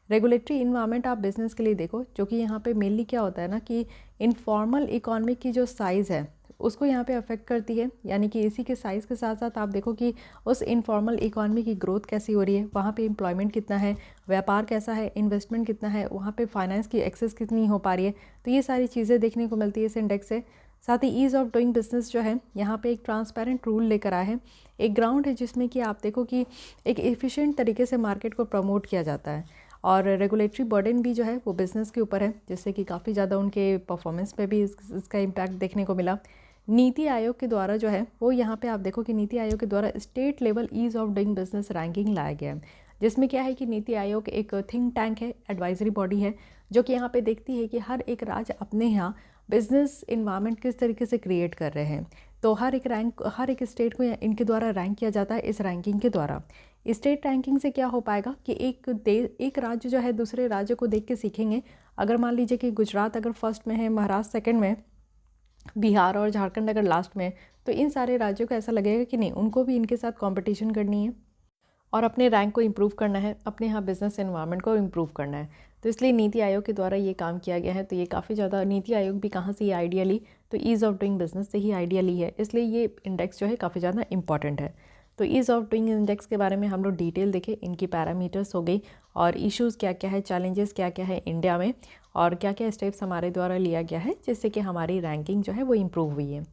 रेगुलेटरी इन्वायरमेंट आप बिज़नेस के लिए देखो, जो कि यहाँ पे मेनली क्या होता है ना, कि इनफॉर्मल इकोनॉमी की जो साइज़ है उसको यहाँ पे अफेक्ट करती है। यानी कि इसी के साइज़ के साथ साथ आप देखो कि उस इनफॉर्मल इकॉनमी की ग्रोथ कैसी हो रही है, वहाँ पे एम्प्लॉयमेंट कितना है, व्यापार कैसा है, इन्वेस्टमेंट कितना है, वहाँ पे फाइनेंस की एक्सेस कितनी हो पा रही है। तो ये सारी चीज़ें देखने को मिलती है इस इंडेक्स से। साथ ही ईज़ ऑफ डूइंग बिजनेस जो है, यहाँ पे एक ट्रांसपेरेंट रूल लेकर आए हैं, एक ग्राउंड है जिसमें कि आप देखो कि एक एफिशिएंट तरीके से मार्केट को प्रमोट किया जाता है। और रेगुलेटरी बर्डन भी जो है वो बिज़नेस के ऊपर है, जिससे कि काफ़ी ज़्यादा उनके परफॉर्मेंस पे भी इसका इम्पैक्ट देखने को मिला। नीति आयोग के द्वारा जो है वो यहाँ पे आप देखो कि नीति आयोग के द्वारा state level ease of doing business ranking लाया गया है, जिसमें क्या है कि नीति आयोग एक थिंक टैंक है, एडवाइजरी बॉडी है, जो कि यहाँ पे देखती है कि हर एक राज्य अपने यहाँ बिजनेस इन्वायरमेंट किस तरीके से क्रिएट कर रहे हैं। तो हर एक स्टेट को इनके द्वारा रैंक किया जाता है। इस रैंकिंग के द्वारा स्टेट रैंकिंग से क्या हो पाएगा कि एक राज्य जो है दूसरे राज्य को देख के सीखेंगे। अगर मान लीजिए कि गुजरात अगर फर्स्ट में है, महाराष्ट्र सेकंड में, बिहार और झारखंड अगर लास्ट में, तो इन सारे राज्यों को ऐसा लगेगा कि नहीं, उनको भी इनके साथ कंपटीशन करनी है और अपने रैंक को इम्प्रूव करना है, अपने यहाँ बिजनेस एनवायरनमेंट को इम्प्रूव करना है। तो इसलिए नीति आयोग के द्वारा ये काम किया गया है। तो ये काफ़ी ज़्यादा, नीति आयोग भी कहाँ से ये आइडिया ली, तो ईज़ ऑफ डूइंग बिजनेस से ही आइडिया ली है, इसलिए ये इंडेक्स जो है काफ़ी ज़्यादा इंपॉर्टेंट है। तो ईज़ ऑफ डूइंग इंडेक्स के बारे में हम लोग डिटेल देखें, इनकी पैरामीटर्स हो गई और इश्यूज़ क्या क्या है, चैलेंजेस क्या क्या है इंडिया में, और क्या क्या स्टेप्स हमारे द्वारा लिया गया है जिससे कि हमारी रैंकिंग जो है वो इम्प्रूव हुई है।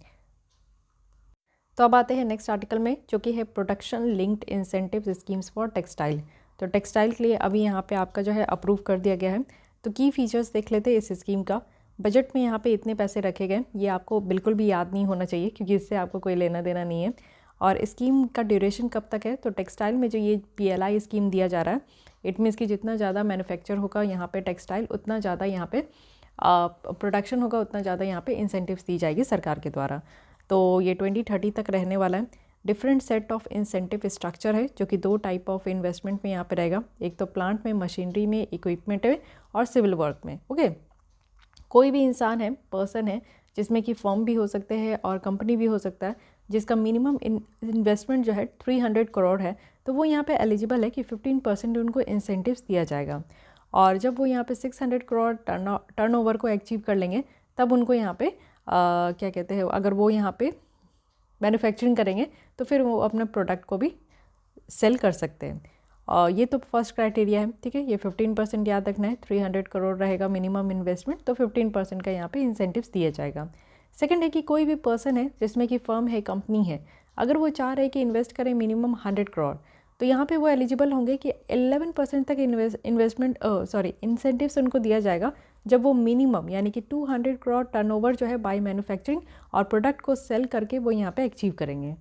तो अब आते हैं नेक्स्ट आर्टिकल में, जो कि है production linked incentive schemes for textile. तो टेक्सटाइल के लिए अभी यहाँ पे आपका जो है अप्रूव कर दिया गया है। तो की फीचर्स देख लेते हैं इस स्कीम का। बजट में यहाँ पे इतने पैसे रखे गए, ये आपको बिल्कुल भी याद नहीं होना चाहिए क्योंकि इससे आपको कोई लेना देना नहीं है। और स्कीम का ड्यूरेशन कब तक है, तो टेक्सटाइल में जो ये PLI स्कीम दिया जा रहा है, इट मीन्स कि जितना ज़्यादा मैन्युफैक्चर होगा यहाँ पे टेक्सटाइल, उतना ज़्यादा यहाँ पे प्रोडक्शन होगा, उतना ज़्यादा यहाँ पे इंसेंटिव्स दी जाएगी सरकार के द्वारा। तो ये 2030 तक रहने वाला है। Different set of incentive structure है, जो कि 2 टाइप ऑफ इन्वेस्टमेंट में यहाँ पे रहेगा। एक तो प्लांट में, मशीनरी में, इक्विपमेंट में और सिविल वर्क में। ओके, कोई भी इंसान है, पर्सन है, जिसमें कि फर्म भी हो सकते हैं और कंपनी भी हो सकता है, जिसका मिनिमम इन्वेस्टमेंट जो है 300 करोड़ है, तो वो यहाँ पे एलिजिबल है कि 15% उनको इंसेंटिव्स दिया जाएगा। और जब वो यहाँ पे 600 करोड़ टर्नओवर को अचीव कर लेंगे, तब उनको यहाँ पे क्या कहते हैं, अगर वो यहाँ पे मैन्युफैक्चरिंग करेंगे तो फिर वो अपने प्रोडक्ट को भी सेल कर सकते हैं। और ये तो फर्स्ट क्राइटेरिया है, ठीक है। ये 15% याद रखना है, 300 करोड़ रहेगा मिनिमम इन्वेस्टमेंट, तो 15% का यहाँ पे इंसेंटिव्स दिया जाएगा। सेकंड है कि कोई भी पर्सन है जिसमें कि फर्म है, कंपनी है, अगर वो चाह रहे कि इन्वेस्ट करें मिनिमम 100 करोड़, तो यहाँ पे वो एलिजिबल होंगे कि 11% तक इंसेंटिव्स उनको दिया जाएगा जब वो मिनिमम यानी कि 200 करोड़ टर्नओवर जो है बाय मैन्युफैक्चरिंग और प्रोडक्ट को सेल करके वो यहाँ पे अचीव करेंगे।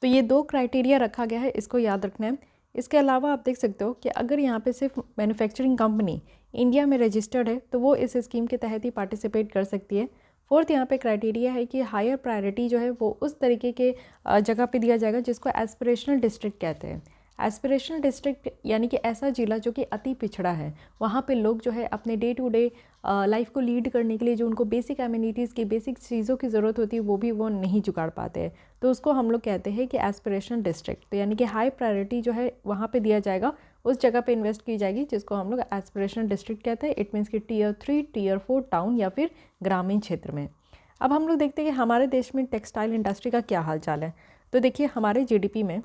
तो ये 2 क्राइटेरिया रखा गया है, इसको याद रखना है। इसके अलावा आप देख सकते हो कि अगर यहाँ पे सिर्फ मैन्युफैक्चरिंग कंपनी इंडिया में रजिस्टर्ड है तो वो इस स्कीम के तहत ही पार्टिसिपेट कर सकती है। फोर्थ यहाँ पे क्राइटेरिया है कि हायर प्रायोरिटी जो है वो उस तरीके के जगह पे दिया जाएगा जिसको एस्पिरेशनल डिस्ट्रिक्ट कहते हैं। एस्पिरेशनल डिस्ट्रिक्ट यानी कि ऐसा ज़िला जो कि अति पिछड़ा है, वहाँ पे लोग जो है अपने डे टू डे लाइफ को लीड करने के लिए जो उनको बेसिक एमिनिटीज़ की, बेसिक चीज़ों की ज़रूरत होती है, वो भी वो नहीं जुगाड़ पाते हैं, तो उसको हम लोग कहते हैं कि एस्पिरेशनल डिस्ट्रिक्ट। तो यानी कि हाई प्रायोरिटी जो है वहाँ पे दिया जाएगा, उस जगह पे इन्वेस्ट की जाएगी जिसको हम लोग एस्पिरेशनल डिस्ट्रिक्ट कहते हैं। इट मीन्स कि Tier 3, Tier 4 टाउन या फिर ग्रामीण क्षेत्र में। अब हम लोग देखते हैं कि हमारे देश में टेक्सटाइल इंडस्ट्री का क्या हाल चाल है। तो देखिए हमारे GDP में,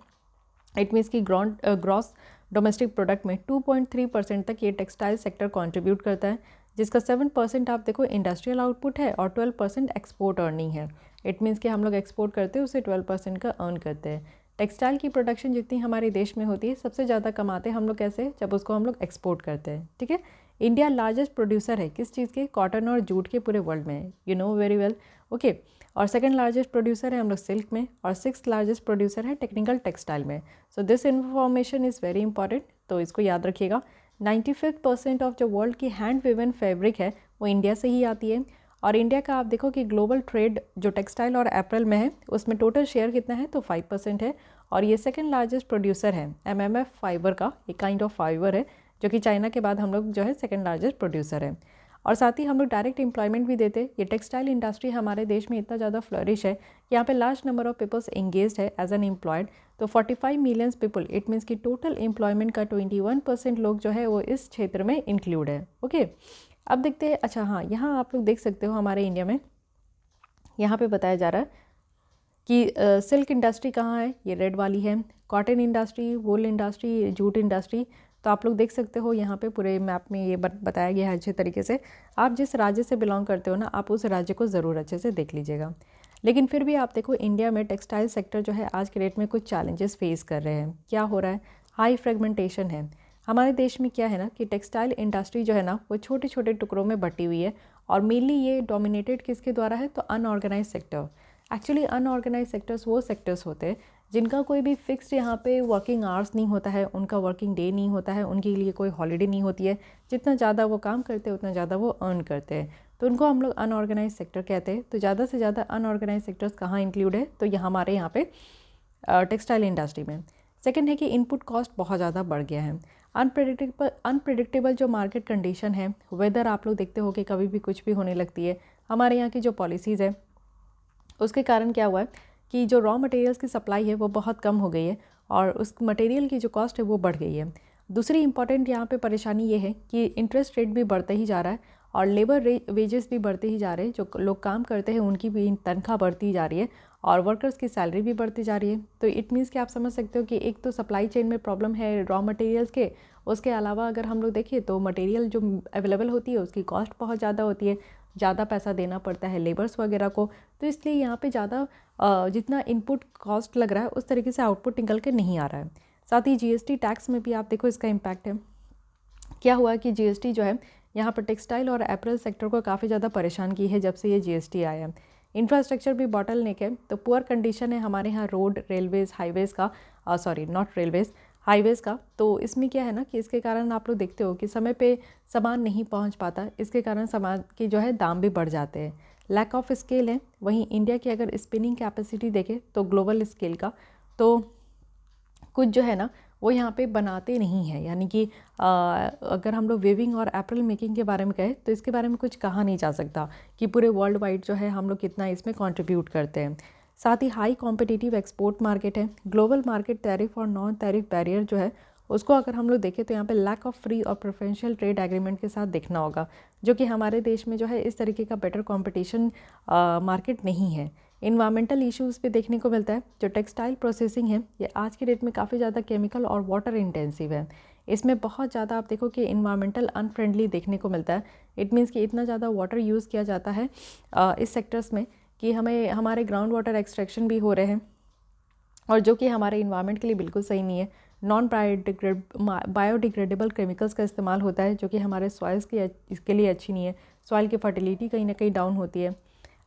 इट मीन्स कि ग्रॉस डोमेस्टिक प्रोडक्ट में 2.3% तक ये टेक्सटाइल सेक्टर कंट्रीब्यूट करता है, जिसका 7% आप देखो इंडस्ट्रियल आउटपुट है और 12% एक्सपोर्ट अर्निंग है। इट मीन्स कि हम लोग एक्सपोर्ट करते हैं, उससे 12% का अर्न करते हैं। टेक्सटाइल की प्रोडक्शन जितनी हमारे देश में होती है, सबसे ज़्यादा कमाते हैं हम लोग कैसे, जब उसको हम लोग एक्सपोर्ट करते हैं, ठीक है। इंडिया लार्जेस्ट प्रोड्यूसर है किस चीज़ के, कॉटन और जूट के पूरे वर्ल्ड में, you know very well, okay. और सेकंड लार्जेस्ट प्रोड्यूसर है हम लोग सिल्क में, और 6th लार्जेस्ट प्रोड्यूसर है टेक्निकल टेक्सटाइल में। So this information is very important, तो इसको याद रखिएगा। 95% ऑफ जो वर्ल्ड की हैंड वेवन फैब्रिक है वो इंडिया से ही आती है। और इंडिया का आप देखो कि ग्लोबल ट्रेड जो टेक्सटाइल और अप्रैल में है, उसमें टोटल शेयर कितना है, तो 5% है। और ये सेकंड लार्जेस्ट प्रोड्यूसर है MMF फाइबर का, एक काइंड ऑफ फाइबर है, जो कि चाइना के बाद हम लोग जो है सेकंड लार्जेस्ट प्रोड्यूसर है। और साथ ही हम लोग डायरेक्ट एम्प्लॉयमेंट भी देते हैं। ये टेक्सटाइल इंडस्ट्री हमारे देश में इतना ज़्यादा फ्लरिश है, यहाँ पे large number of peoples engaged है एज एन एम्प्लॉयड। तो 45 मिलियंस पीपल, इट मीन्स कि टोटल एम्प्लॉयमेंट का 21% लोग जो है वो इस क्षेत्र में इंक्लूड है, ओके। अब देखते हैं, अच्छा हाँ, यहाँ आप लोग देख सकते हो हमारे इंडिया में यहाँ पे बताया जा रहा है कि सिल्क इंडस्ट्री कहाँ है, ये रेड वाली है। कॉटन इंडस्ट्री, वूल इंडस्ट्री, जूट इंडस्ट्री, तो आप लोग देख सकते हो यहाँ पे पूरे मैप में ये बताया गया है अच्छे तरीके से। आप जिस राज्य से बिलोंग करते हो ना, आप उस राज्य को ज़रूर अच्छे से देख लीजिएगा। लेकिन फिर भी आप देखो इंडिया में टेक्सटाइल सेक्टर जो है आज के डेट में कुछ चैलेंजेस फेस कर रहे हैं। क्या हो रहा है, हाई फ्रेगमेंटेशन है। हमारे देश में क्या है ना कि टेक्सटाइल इंडस्ट्री जो है ना वो छोटे छोटे टुकड़ों में बटी हुई है और मेनली ये डोमिनेटेड किसके द्वारा है, तो unorganised sector. Actually unorganised sectors वो सेक्टर्स होते हैं जिनका कोई भी फिक्स्ड यहाँ पे वर्किंग आवर्स नहीं होता है, उनका वर्किंग डे नहीं होता है, उनके लिए कोई हॉलीडे नहीं होती है। जितना ज़्यादा वो काम करते हैं उतना ज़्यादा वो अर्न करते हैं, तो उनको हम लोग अनऑर्गेनाइज सेक्टर कहते हैं। तो ज़्यादा से ज़्यादा अनऑर्गेनाइज सेक्टर्स कहाँ इंक्लूड है, तो ये हमारे यहाँ पे टेक्सटाइल इंडस्ट्री में। सेकेंड है कि इनपुट कॉस्ट बहुत ज़्यादा बढ़ गया है। अनप्रेडिक्टेबल जो मार्केट कंडीशन है, वेदर आप लोग देखते हो कि कभी भी कुछ भी होने लगती है। हमारे यहाँ की जो पॉलिसीज़ है उसके कारण क्या हुआ है कि जो रॉ मटेरियल्स की सप्लाई है वो बहुत कम हो गई है और उस मटेरियल की जो कॉस्ट है वो बढ़ गई है। दूसरी इंपॉर्टेंट यहाँ पे परेशानी ये है कि इंटरेस्ट रेट भी बढ़ता ही जा रहा है और लेबर वेजेस भी बढ़ते ही जा रहे हैं। जो लोग काम करते हैं उनकी भी तनख्वाह बढ़ती जा रही है और वर्कर्स की सैलरी भी बढ़ती जा रही है। तो इट मीन्स कि आप समझ सकते हो कि एक तो सप्लाई चेन में प्रॉब्लम है रॉ मटेरियल्स के, उसके अलावा अगर हम लोग देखें तो मटेरियल जो अवेलेबल होती है उसकी कॉस्ट बहुत ज़्यादा होती है, ज़्यादा पैसा देना पड़ता है लेबर्स वगैरह को। तो इसलिए यहाँ पे ज़्यादा जितना इनपुट कॉस्ट लग रहा है उस तरीके से आउटपुट निकल के नहीं आ रहा है। साथ ही जीएसटी टैक्स में भी आप देखो इसका इम्पैक्ट है। क्या हुआ कि जीएसटी जो है यहाँ पर टेक्सटाइल और एपरल सेक्टर को काफ़ी ज़्यादा परेशान की है जब से ये जीएसटी आया है। इंफ्रास्ट्रक्चर भी बॉटलनेक है, तो पुअर कंडीशन है हमारे यहाँ रोड, रेलवेज़, हाईवेज़ का, सॉरी नॉट रेलवेज़, हाईवेज़ का। तो इसमें क्या है ना कि इसके कारण आप लोग देखते हो कि समय पे सामान नहीं पहुंच पाता, इसके कारण सामान के जो है दाम भी बढ़ जाते हैं। लैक ऑफ स्केल है। वहीं इंडिया की अगर स्पिनिंग कैपेसिटी देखें तो ग्लोबल स्केल का, तो कुछ जो है ना वो यहाँ पे बनाते नहीं हैं। यानी कि अगर हम लोग वेविंग और एप्रल मेकिंग के बारे में कहें तो इसके बारे में कुछ कहा नहीं जा सकता कि पूरे वर्ल्ड वाइड जो है हम लोग कितना इसमें कंट्रीब्यूट करते हैं। साथ ही हाई कॉम्पिटिटिव एक्सपोर्ट मार्केट है। ग्लोबल मार्केट टैरिफ और नॉन टैरिफ बैरियर जो है उसको अगर हम लोग देखें तो यहाँ पे लैक ऑफ फ्री और प्रेफरेंशियल ट्रेड एग्रीमेंट के साथ देखना होगा, जो कि हमारे देश में जो है इस तरीके का बेटर कंपटीशन मार्केट नहीं है। इन्वायरमेंटल इश्यूज़ भी देखने को मिलता है। जो टेक्सटाइल प्रोसेसिंग है ये आज के डेट में काफ़ी ज़्यादा केमिकल और वाटर इंटेंसिव है। इसमें बहुत ज़्यादा आप देखो कि इन्वायरमेंटल अनफ्रेंडली देखने को मिलता है। इट मीन्स कि इतना ज़्यादा वाटर यूज़ किया जाता है इस सेक्टर्स में कि हमें हमारे ग्राउंड वाटर एक्सट्रैक्शन भी हो रहे हैं और जो कि हमारे इन्वायरमेंट के लिए बिल्कुल सही नहीं है। नॉन बायोडिग्रेडेबल केमिकल्स का इस्तेमाल होता है जो कि हमारे सॉइल्स के लिए अच्छी नहीं है। सॉइल की फर्टिलिटी कहीं ना कहीं डाउन होती है।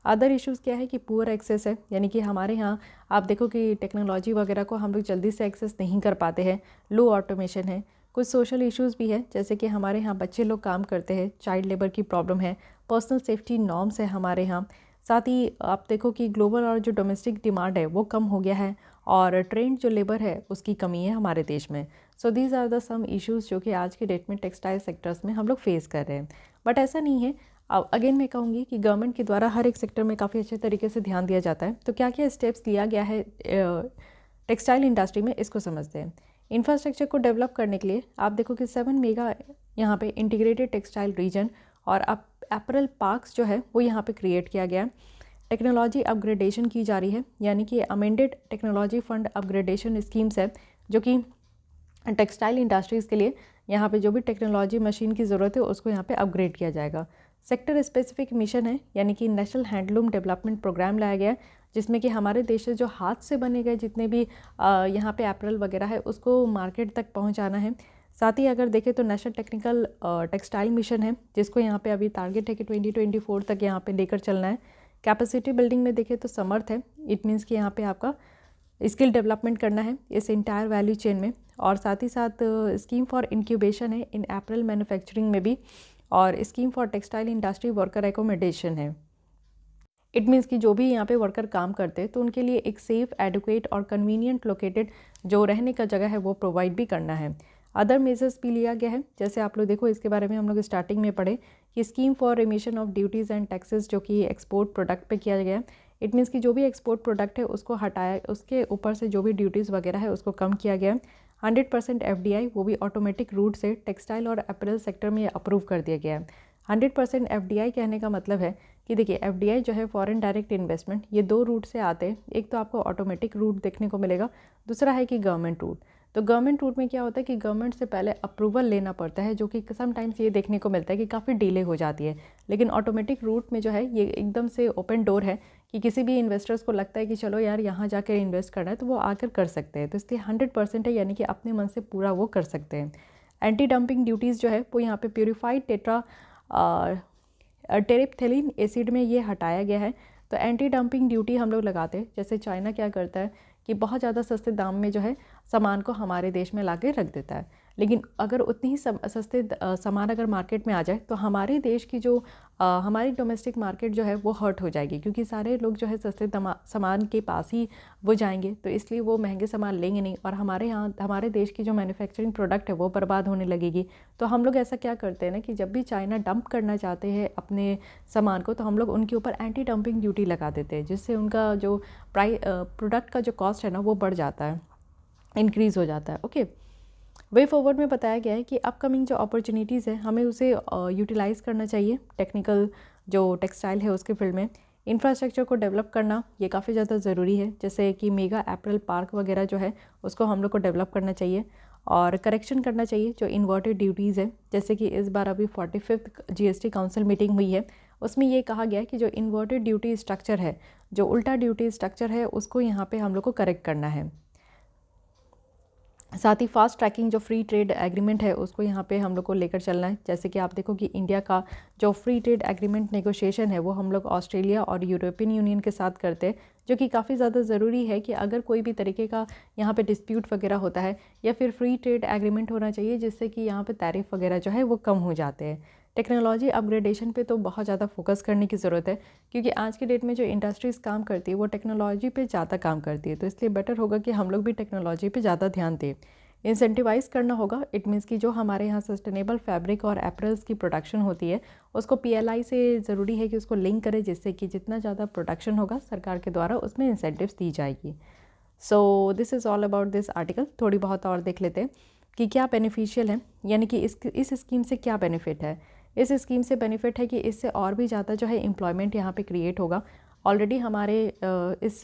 अदर इश्यूज़ क्या है कि पुअर एक्सेस है, यानी कि हमारे यहाँ आप देखो कि टेक्नोलॉजी वगैरह को हम लोग जल्दी से एक्सेस नहीं कर पाते हैं। लो ऑटोमेशन है। कुछ सोशल इश्यूज़ भी है, जैसे कि हमारे यहाँ बच्चे लोग काम करते हैं, चाइल्ड लेबर की प्रॉब्लम है, पर्सनल सेफ्टी नॉर्म्स है हमारे यहाँ। साथ ही आप देखो कि ग्लोबल और जो डोमेस्टिक डिमांड है वो कम हो गया है और ट्रेंड जो लेबर है उसकी कमी है हमारे देश में। So these are the some issues जो कि आज के डेट में टेक्सटाइल सेक्टर्स में हम लोग फेस कर रहे हैं। बट ऐसा नहीं है। अब अगेन मैं कहूँगी कि गवर्नमेंट के द्वारा हर एक सेक्टर में काफ़ी अच्छे तरीके से ध्यान दिया जाता है। तो क्या क्या स्टेप्स लिया गया है टेक्सटाइल इंडस्ट्री में, इसको समझते हैं। इंफ्रास्ट्रक्चर को डेवलप करने के लिए आप देखो कि 7 मेगा यहाँ पे इंटीग्रेटेड टेक्सटाइल रीजन और एपरल पार्क्स जो है वो यहाँ पे क्रिएट किया गया है। टेक्नोलॉजी अपग्रेडेशन की जा रही है, यानी कि amended technology fund upgradation schemes है जो कि टेक्सटाइल इंडस्ट्रीज़ के लिए यहाँ पे जो भी टेक्नोलॉजी मशीन की ज़रूरत है उसको यहाँ पे अपग्रेड किया जाएगा। सेक्टर स्पेसिफिक मिशन है, यानी कि नेशनल हैंडलूम डेवलपमेंट प्रोग्राम लाया गया जिसमें कि हमारे देश से जो हाथ से बने गए जितने भी यहाँ पे एपरल वगैरह है उसको मार्केट तक पहुँचाना है। साथ ही अगर देखें तो नेशनल टेक्निकल टेक्सटाइल मिशन है जिसको यहाँ पे अभी टारगेट है कि 2024 तक यहाँ पे लेकर चलना है। कैपेसिटी बिल्डिंग में देखें तो समर्थ है। इट मीन्स कि यहाँ पे आपका स्किल डेवलपमेंट करना है इस इंटायर वैल्यू चेन में। और साथ ही साथ स्कीम फॉर इंक्यूबेशन है इन एपरल मैन्युफैक्चरिंग में भी, और scheme for textile industry worker accommodation है। इट मीन्स कि जो भी यहाँ पे वर्कर काम करते हैं तो उनके लिए एक सेफ, एडुकेट और कन्वीनियंट लोकेटेड जो रहने का जगह है वो प्रोवाइड भी करना है। अदर मेजर्स भी लिया गया है, जैसे आप लोग देखो इसके बारे में हम लोग स्टार्टिंग में पढ़े कि scheme for remission of duties and taxes जो कि एक्सपोर्ट प्रोडक्ट पे किया गया। इट मीन्स कि जो भी एक्सपोर्ट प्रोडक्ट है उसको हटाया, उसके ऊपर से जो भी ड्यूटीज़ वगैरह है उसको कम किया गया। 100% FDI वो भी ऑटोमेटिक रूट से टेक्सटाइल और अपैरल सेक्टर में अप्रूव कर दिया गया है। 100% FDI कहने का मतलब है कि देखिए FDI जो है फॉरेन डायरेक्ट इन्वेस्टमेंट, ये 2 रूट से आते हैं। एक तो आपको ऑटोमेटिक रूट देखने को मिलेगा, दूसरा है कि गवर्नमेंट रूट। तो गवर्नमेंट रूट में क्या होता है कि गवर्नमेंट से पहले अप्रूवल लेना पड़ता है, जो कि समटाइम्स ये देखने को मिलता है कि काफ़ी डिले हो जाती है। लेकिन ऑटोमेटिक रूट में जो है ये एकदम से ओपन डोर है कि किसी भी इन्वेस्टर्स को लगता है कि चलो यार यहाँ जाकर इन्वेस्ट करना है तो वो आकर कर सकते हैं। तो इसलिए 100% है, यानी कि अपने मन से पूरा वो कर सकते हैं। एंटी डंपिंग ड्यूटीज़ जो है वो यहाँ पे प्योरीफाइड टेरिप्थेलिन एसिड में ये हटाया गया है। तो एंटी डंपिंग ड्यूटी हम लोग लगाते हैं, जैसे चाइना क्या करता है कि बहुत ज़्यादा सस्ते दाम में जो है सामान को हमारे देश में लाके रख देता है, लेकिन अगर उतनी ही सस्ते सामान अगर मार्केट में आ जाए तो हमारे देश की जो हमारी डोमेस्टिक मार्केट जो है वो हर्ट हो जाएगी, क्योंकि सारे लोग जो है सस्ते सामान के पास ही वो जाएंगे, तो इसलिए वो महंगे सामान लेंगे नहीं और हमारे यहाँ हमारे देश की जो मैन्युफैक्चरिंग प्रोडक्ट है वो बर्बाद होने लगेगी। तो हम लोग ऐसा क्या करते हैं ना कि जब भी चाइना डंप करना चाहते हैं अपने सामान को, तो हम लोग उनके ऊपर एंटी डंपिंग ड्यूटी लगा देते हैं, जिससे उनका जो प्रोडक्ट का जो कॉस्ट है ना वो बढ़ जाता है, इंक्रीज़ हो जाता है। ओके, वे फॉरवर्ड में बताया गया है कि अपकमिंग जो अपॉर्चुनिटीज़ है हमें उसे यूटिलाइज़ करना चाहिए। टेक्निकल जो टेक्सटाइल है उसके फील्ड में इंफ्रास्ट्रक्चर को डेवलप करना ये काफ़ी ज़्यादा ज़रूरी है, जैसे कि मेगा अपैरल पार्क वगैरह जो है उसको हम लोग को डेवलप करना चाहिए और करेक्शन करना चाहिए जो इन्वर्टेड ड्यूटीज़ है। जैसे कि इस बार अभी 45th GST काउंसिल मीटिंग हुई है, उसमें ये कहा गया है कि जो इन्वर्टेड ड्यूटी स्ट्रक्चर है, जो उल्टा ड्यूटी स्ट्रक्चर है, उसको यहाँ पे हम लोग को करेक्ट करना है। साथ ही फास्ट ट्रैकिंग जो फ्री ट्रेड एग्रीमेंट है उसको यहाँ पे हम लोग को लेकर चलना है। जैसे कि आप देखो कि इंडिया का जो फ्री ट्रेड एग्रीमेंट नेगोशिएशन है वो हम लोग ऑस्ट्रेलिया और यूरोपियन यूनियन के साथ करते हैं, जो कि काफ़ी ज़्यादा ज़रूरी है कि अगर कोई भी तरीके का यहाँ पे डिस्प्यूट वगैरह होता है या फिर फ्री ट्रेड एग्रीमेंट होना चाहिए, जिससे कि यहाँ पे टैरिफ वगैरह जो है वो कम हो जाते हैं। टेक्नोलॉजी अपग्रेडेशन पे तो बहुत ज़्यादा फोकस करने की ज़रूरत है, क्योंकि आज की डेट में जो इंडस्ट्रीज़ काम करती है वो टेक्नोलॉजी पे ज़्यादा काम करती है, तो इसलिए बेटर होगा कि हम लोग भी टेक्नोलॉजी पे ज़्यादा ध्यान दें। इंसेंटिवाइज़ करना होगा, इट मीन्स कि जो हमारे यहाँ सस्टेनेबल फैब्रिक और एप्रल्स की प्रोडक्शन होती है उसको PLI से ज़रूरी है कि उसको लिंक करें, जिससे कि जितना ज़्यादा प्रोडक्शन होगा सरकार के द्वारा उसमें इंसेंटिव्स दी जाएगी। So this is all about this article. थोड़ी बहुत और देख लेते हैं कि क्या बेनिफिशियल है, यानी कि इस स्कीम से क्या बेनिफिट है। इस स्कीम से बेनिफिट है कि इससे और भी ज़्यादा जो है एम्प्लॉयमेंट यहाँ पे क्रिएट होगा। ऑलरेडी हमारे इस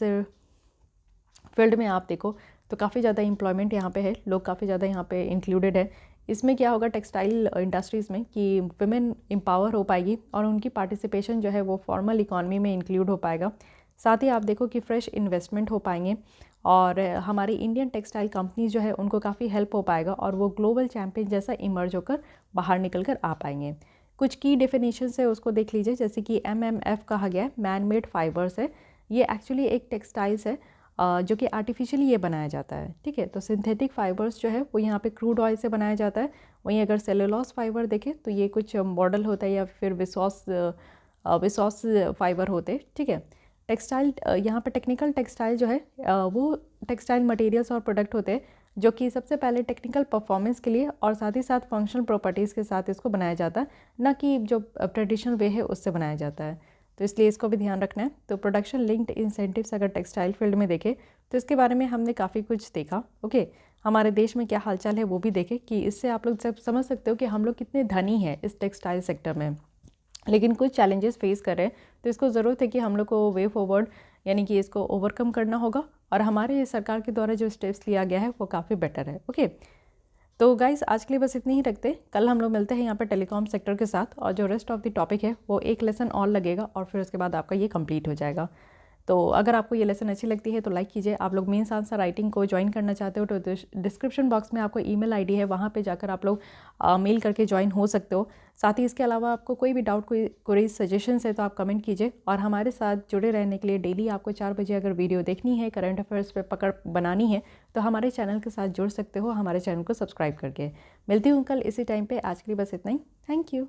फील्ड में आप देखो तो काफ़ी ज़्यादा एम्प्लॉयमेंट यहाँ पे है, लोग काफ़ी ज़्यादा यहाँ पे इंक्लूडेड है। इसमें क्या होगा टेक्सटाइल इंडस्ट्रीज़ में कि वुमेन एम्पावर हो पाएगी और उनकी पार्टिसिपेशन जो है वो फॉर्मल इकॉनमी में इंक्लूड हो पाएगा। साथ ही आप देखो कि फ्रेश इन्वेस्टमेंट हो पाएंगे और हमारी इंडियन टेक्सटाइल कंपनीज जो है उनको काफ़ी हेल्प हो पाएगा और वो ग्लोबल चैम्पियन जैसा इमर्ज होकर बाहर निकल कर आ पाएंगे। कुछ की डेफिनेशन है उसको देख लीजिए, जैसे कि MMF कहा गया है, मैन मेड फाइबर्स है। ये एक्चुअली एक टेक्सटाइल्स है जो कि आर्टिफिशियली ये बनाया जाता है, ठीक है। तो सिंथेटिक फाइबर्स जो है वो यहाँ पे क्रूड ऑयल से बनाया जाता है। वहीं अगर सेलुलोज फाइबर देखें तो ये कुछ मॉडल होता है या फिर विसॉस फाइबर होते हैं, ठीक है। टेक्सटाइल यहाँ पे टेक्निकल टेक्सटाइल जो है वो टेक्सटाइल मटेरियल्स और प्रोडक्ट होते हैं जो कि सबसे पहले टेक्निकल परफॉर्मेंस के लिए और साथ ही साथ फंक्शनल प्रॉपर्टीज़ के साथ इसको बनाया जाता है, ना कि जो ट्रेडिशनल वे है उससे बनाया जाता है। तो इसलिए इसको भी ध्यान रखना है। तो प्रोडक्शन लिंक्ड इंसेंटिव्स अगर टेक्सटाइल फील्ड में देखें तो इसके बारे में हमने काफ़ी कुछ देखा। ओके, हमारे देश में क्या हालचाल है वो भी देखें कि इससे आप लोग सब समझ सकते हो कि हम लोग कितने धनी हैं इस टेक्सटाइल सेक्टर में, लेकिन कुछ चैलेंजेस फेस कर रहे हैं। तो इसको ज़रूरत है कि हम लोग को वे फॉरवर्ड यानी कि इसको ओवरकम करना होगा और हमारे सरकार के द्वारा जो स्टेप्स लिया गया है वो काफ़ी बेटर है। ओके, तो गाइज़ आज के लिए बस इतनी ही रखते। कल हम लोग मिलते हैं यहाँ पर टेलीकॉम सेक्टर के साथ और जो रेस्ट ऑफ द टॉपिक है वो एक लेसन और लगेगा और फिर उसके बाद आपका ये कंप्लीट हो जाएगा। तो अगर आपको ये लेसन अच्छी लगती है तो लाइक कीजिए। आप लोग मेंस आंसर राइटिंग को ज्वाइन करना चाहते हो तो डिस्क्रिप्शन बॉक्स में आपको ईमेल आईडी है, वहाँ पे जाकर आप लोग मेल करके ज्वाइन हो सकते हो। साथ ही इसके अलावा आपको कोई भी डाउट कोई सजेशंस है तो आप कमेंट कीजिए और हमारे साथ जुड़े रहने के लिए डेली आपको 4 बजे अगर वीडियो देखनी है, करंट अफेयर्स पे पकड़ बनानी है तो हमारे चैनल के साथ जुड़ सकते हो, हमारे चैनल को सब्सक्राइब करके। मिलती हूँ कल इसी टाइम पर। आज के लिए बस इतना ही। Thank you.